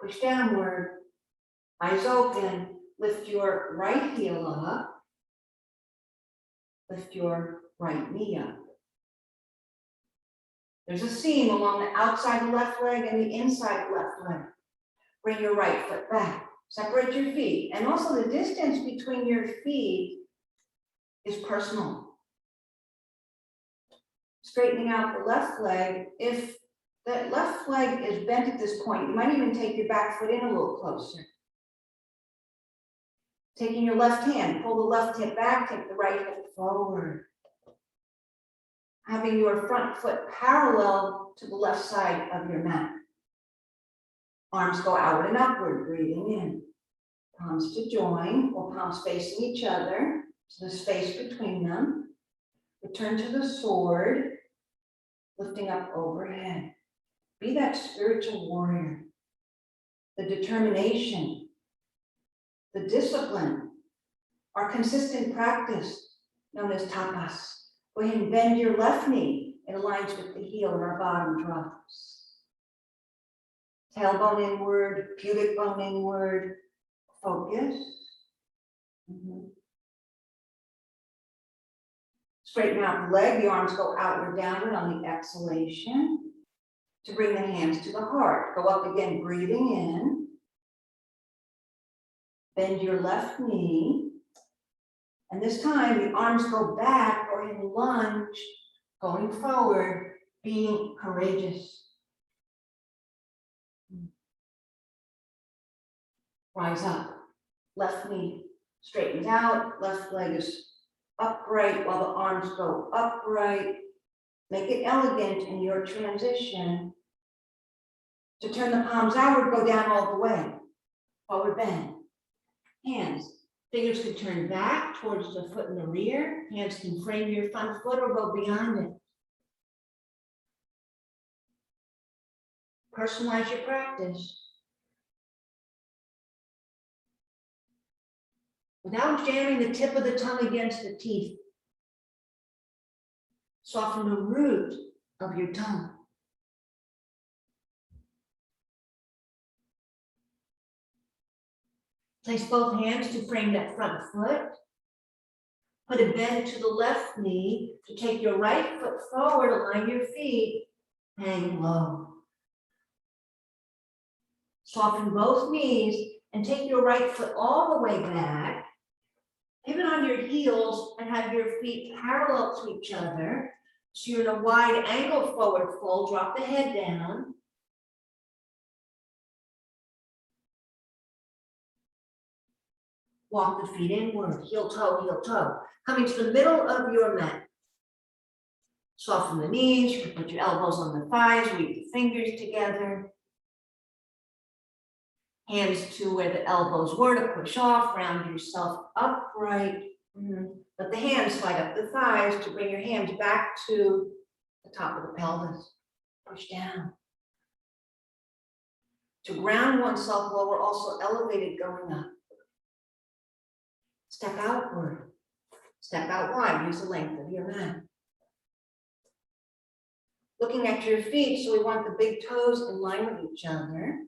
Push downward. Eyes open. Lift your right heel up. Lift your right knee up. There's a seam along the outside of the left leg and the inside of the left leg. Bring your right foot back. Separate your feet. And also the distance between your feet is personal. Straightening out the left leg. If that left leg is bent at this point, you might even take your back foot in a little closer. Taking your left hand, pull the left hip back, take the right hip forward. Having your front foot parallel to the left side of your mat. Arms go outward and upward, breathing in. Palms to join, or palms facing each other, to the space between them. Return to the sword, lifting up overhead. Be that spiritual warrior. The determination, the discipline, our consistent practice, known as tapas. Go ahead and bend your left knee. It aligns with the heel and our bottom drops. Tailbone inward, pubic bone inward. Focus. Straighten out the leg. The arms go outward, downward on the exhalation. To bring the hands to the heart. Go up again, breathing in. Bend your left knee. And this time the arms go back or in lunge, going forward, being courageous. Rise up. Left knee straightens out, left leg is upright while the arms go upright. Make it elegant in your transition. To turn the palms outward, go down all the way. Forward bend. Hands. Fingers can turn back towards the foot in the rear. Hands can frame your front foot or go beyond it. Personalize your practice. Without jamming the tip of the tongue against the teeth. Soften the root of your tongue. Place both hands to frame that front foot. Put a bend to the left knee to take your right foot forward, align your feet. hang low. Soften both knees and take your right foot all the way back. Pivot on your heels and have your feet parallel to each other. So you're in a wide angle forward fold. Drop the head down. Walk the feet inward, heel toe, heel toe. Coming to the middle of your mat. Soften the knees. You can put your elbows on the thighs, weave the fingers together. Hands to where the elbows were to push off, round yourself upright. Let the hands slide up the thighs to bring your hands back to the top of the pelvis. Push down. To ground oneself while we're also elevated going up. Step outward. Step out wide. Use the length of your mat. Looking at your feet, so we want the big toes in line with each other.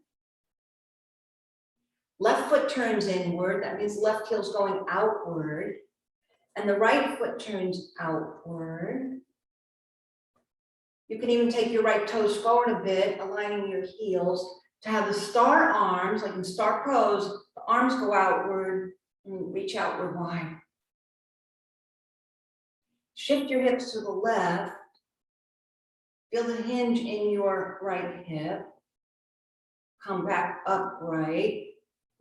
Left foot turns inward. That means the left heel's going outward. And the right foot turns outward. You can even take your right toes forward a bit, aligning your heels to have the star arms, like in star pose, the arms go outward and reach outward wide. Shift your hips to the left. Feel the hinge in your right hip. Come back upright,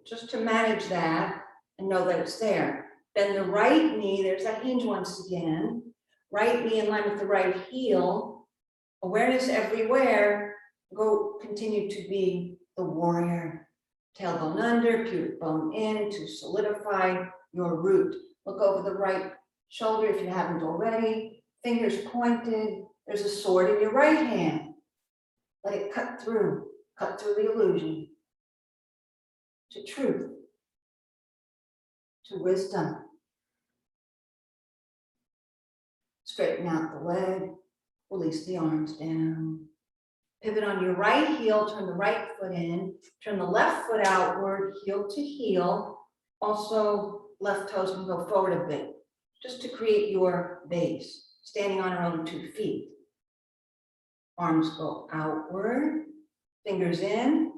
just to manage that and know that it's there. Bend the right knee, there's that hinge once again. Right knee in line with the right heel. Awareness everywhere. Continue to be the warrior. Tailbone under, pubic bone in to solidify your root. Look over the right shoulder if you haven't already. Fingers pointed. There's a sword in your right hand. Let it cut through the illusion. To truth. To wisdom. Straighten out the leg, release the arms down. Pivot on your right heel, turn the right foot in, turn the left foot outward, heel to heel. Also, left toes can go forward a bit, just to create your base, standing on our own 2 feet. Arms go outward, fingers in,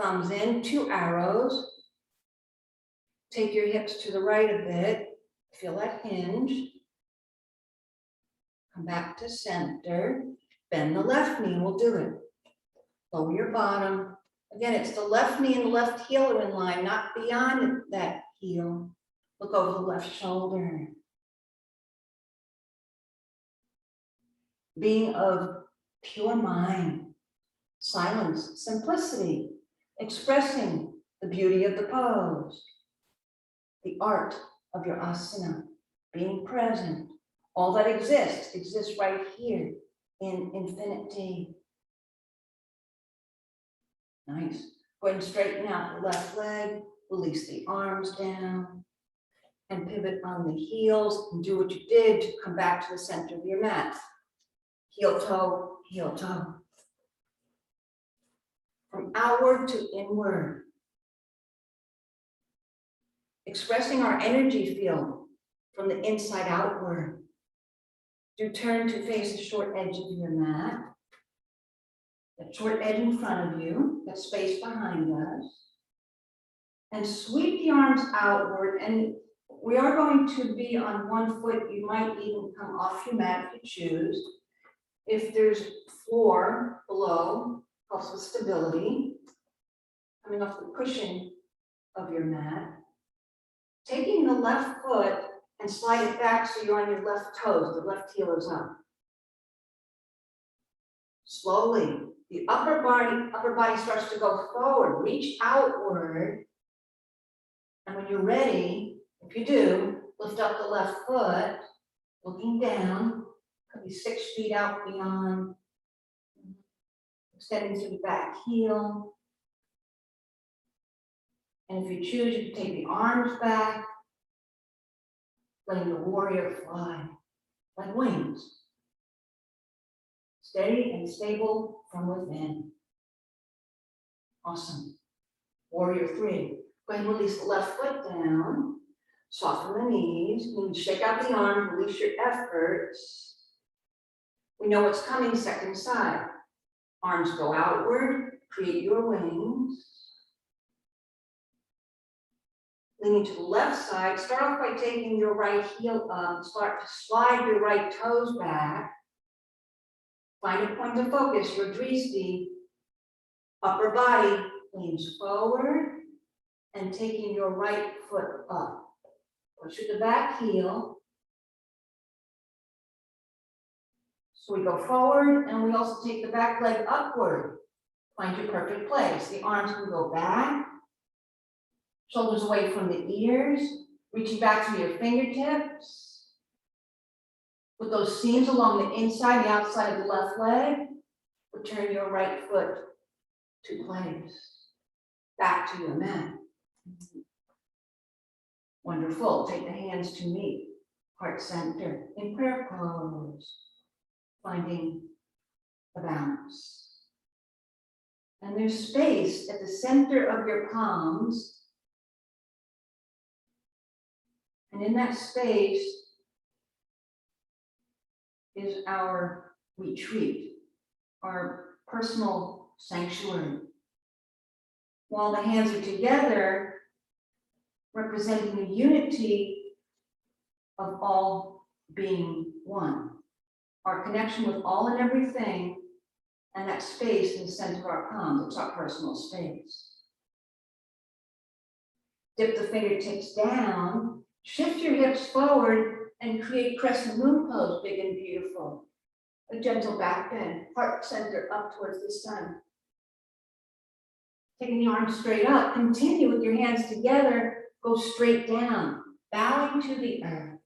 thumbs in, 2 arrows. Take your hips to the right a bit, feel that hinge. Come back to center, bend the left knee, we'll do it. Lower your bottom. Again, it's the left knee and the left heel are in line, not beyond that heel. Look over the left shoulder. Being of pure mind, silence, simplicity, expressing the beauty of the pose, the art of your asana, being present. All that exists right here in infinity. Nice. Go ahead and straighten out the left leg, release the arms down, and pivot on the heels and do what you did to come back to the center of your mat. Heel toe, heel toe. From outward to inward. Expressing our energy field from the inside outward. Do turn to face the short edge of your mat. That short edge in front of you, that space behind us. And sweep the arms outward. And we are going to be on 1 foot. You might even come off your mat if you choose. If there's floor below, helps with stability. Coming off the cushion of your mat. Taking the left foot and slide it back so you're on your left toes, the left heel is up. Slowly, the upper body starts to go forward, reach outward. And when you're ready, if you do, lift up the left foot, looking down, could be 6 feet out beyond, extending through the back heel. And if you choose, you can take the arms back, letting the warrior fly like wings. Steady and stable from within. Awesome. Warrior 3. Go ahead and release the left foot down. Soften the knees. You can shake out the arms, release your efforts. We know what's coming, second side. Arms go outward, create your wings. Leaning to the left side, start off by taking your right heel up, start to slide your right toes back. Find a point of focus, your drishti. Upper body leans forward and taking your right foot up. Push with the back heel. So we go forward and we also take the back leg upward. Find your perfect place. The arms can go back. Shoulders away from the ears, reaching back to your fingertips. With those seams along the inside, the outside of the left leg, return your right foot to place. Back to your mat. Wonderful. Take the hands to meet. Heart center in prayer pose. Finding the balance. And there's space at the center of your palms. And in that space is our retreat, our personal sanctuary. While the hands are together, representing the unity of all being one, our connection with all and everything, and that space in the center of our palms, it's our personal space. Dip the fingertips down. Shift your hips forward and create crescent moon pose, big and beautiful. A gentle back bend, heart center up towards the sun. Taking the arms straight up, continue with your hands together, go straight down, bowing to the earth.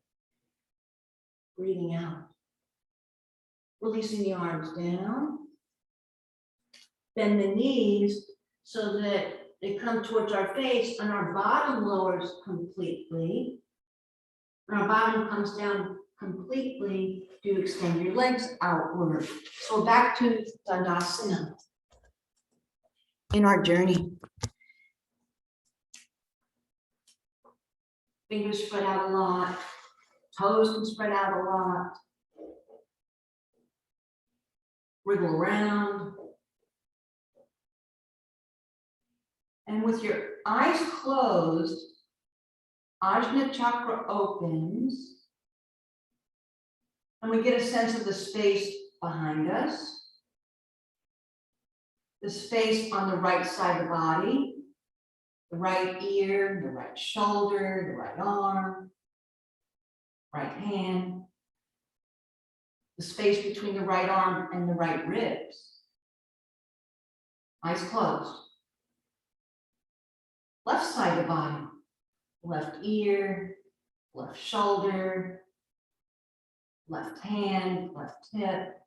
Breathing out. Releasing the arms down. Bend the knees so that they come towards our face and our bottom lowers completely. And our bottom comes down completely to extend your legs outward. So back to Dandasana in our journey. Fingers spread out a lot. Toes can spread out a lot. Wriggle around. And with your eyes closed, Ajna chakra opens, and we get a sense of the space behind us, the space on the right side of the body, the right ear, the right shoulder, the right arm, right hand, the space between the right arm and the right ribs. Eyes closed. Left side of the body. Left ear, left shoulder, left hand, left hip,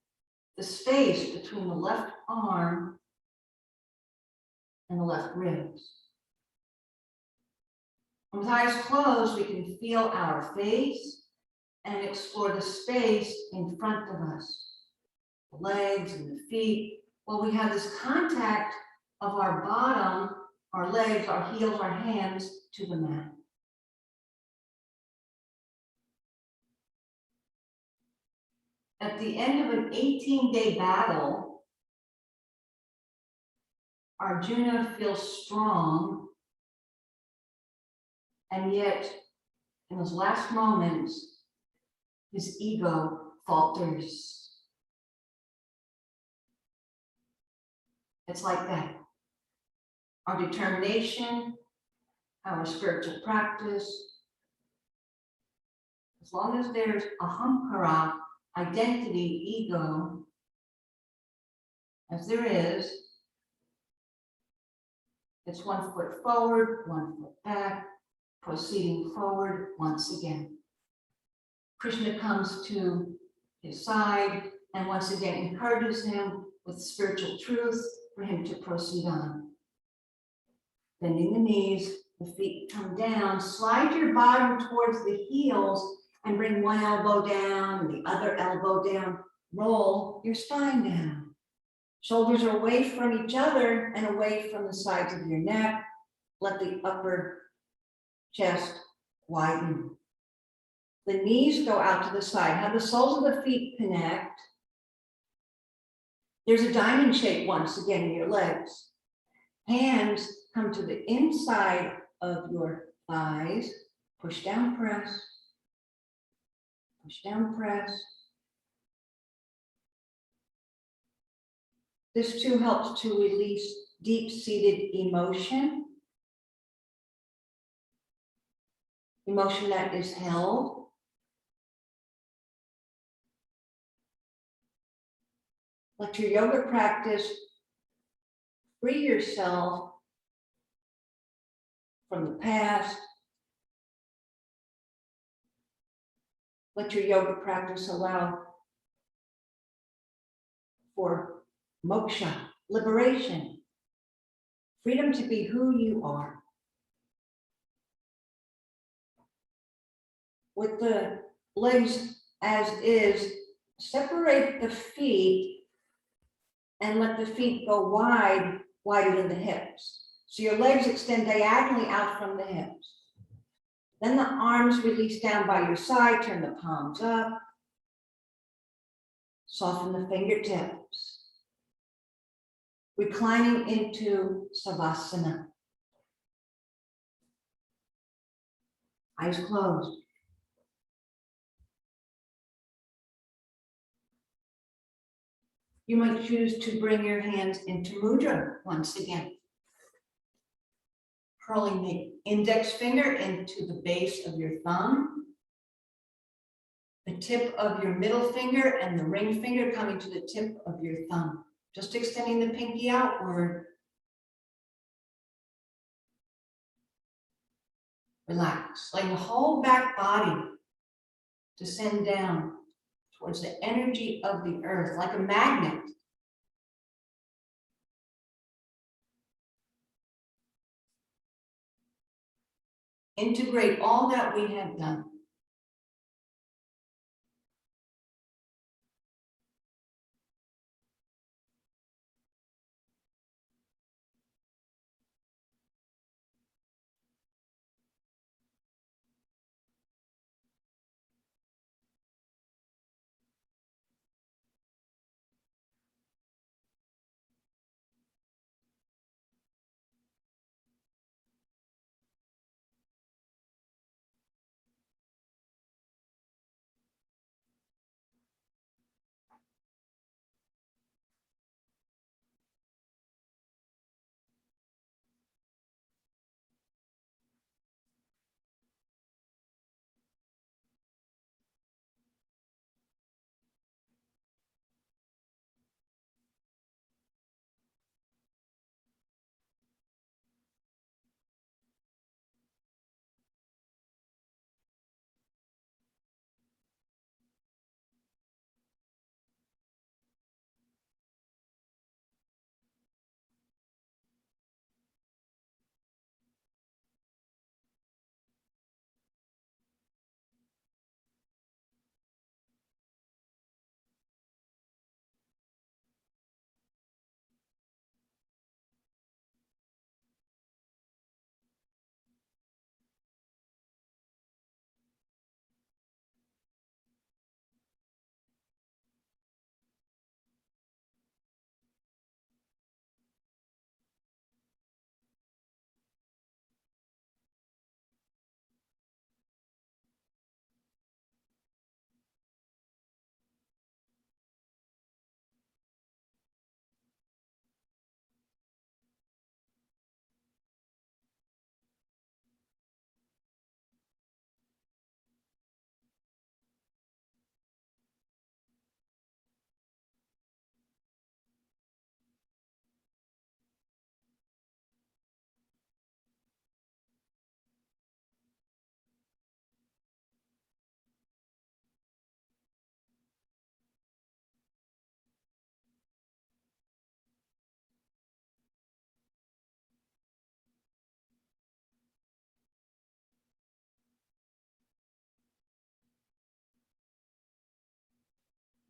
the space between the left arm and the left ribs. With eyes closed, we can feel our face and explore the space in front of us, the legs and the feet. Well, we have this contact of our bottom, our legs, our heels, our hands to the mat. At the end of an 18-day battle, Arjuna feels strong, and yet in those last moments, his ego falters. It's like that. Our determination, our spiritual practice, as long as there's ahamkara, identity, ego, as there is, it's 1 foot forward, 1 foot back, proceeding forward once again. Krishna comes to his side and once again encourages him with spiritual truth for him to proceed on. Bending the knees, the feet come down, slide your bottom towards the heels and bring one elbow down, the other elbow down. Roll your spine down. Shoulders are away from each other and away from the sides of your neck. Let the upper chest widen. The knees go out to the side. Have the soles of the feet connect. There's a diamond shape once again in your legs. Hands come to the inside of your thighs. Push down, press. Push down, press. This too helps to release deep-seated emotion. Emotion that is held. Let your yoga practice free yourself from the past. Let your yoga practice allow for moksha, liberation, freedom to be who you are. With the legs as is, separate the feet and let the feet go wide, wider than the hips. So your legs extend diagonally out from the hips. Then the arms release down by your side, turn the palms up. Soften the fingertips. Reclining into Savasana. Eyes closed. You might choose to bring your hands into mudra once again. Curling the index finger into the base of your thumb. The tip of your middle finger and the ring finger coming to the tip of your thumb. Just extending the pinky outward. Relax, letting the whole back body descend down towards the energy of the earth, like a magnet. Integrate all that we have done.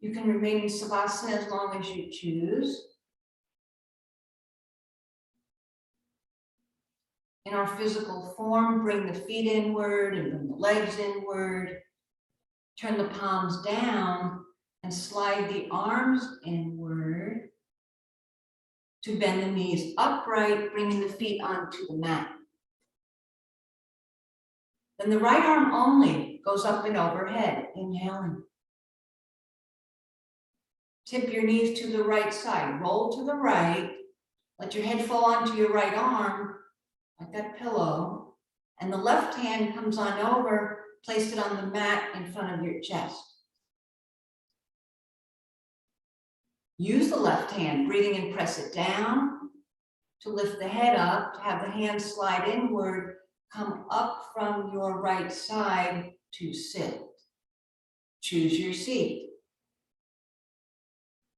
You can remain in Savasana as long as you choose. In our physical form, bring the feet inward and bring the legs inward. Turn the palms down and slide the arms inward. to bend the knees upright, bringing the feet onto the mat. Then the right arm only goes up and overhead, inhaling. Tip your knees to the right side, roll to the right, let your head fall onto your right arm, like that pillow, and the left hand comes on over, place it on the mat in front of your chest. Use the left hand, breathing in, press it down to lift the head up, to have the hands slide inward, come up from your right side to sit. Choose your seat.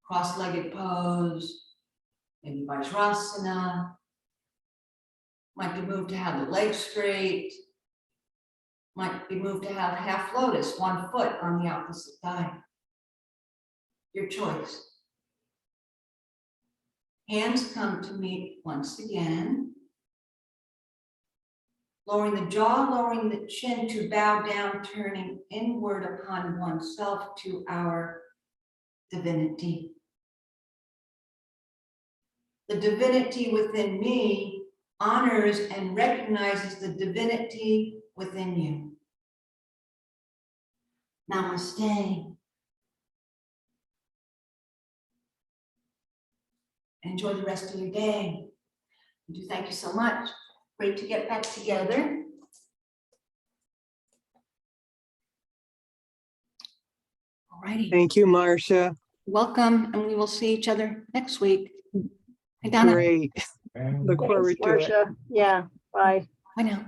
Cross-legged pose, maybe Vajrasana. Might be moved to have the legs straight. Might be moved to have half lotus, one foot on the opposite thigh. Your choice. Hands come to meet once again. Lowering the jaw, lowering the chin to bow down, turning inward upon oneself to our divinity. The divinity within me honors and recognizes the divinity within you. Namaste. Enjoy the rest of your day. I do thank you so much. Great to get back together. All righty. Thank you, Marcia. Welcome, and we will see each other next week. Hi, Donna. Great. Look forward to it. Marcia, yeah, bye. Bye now.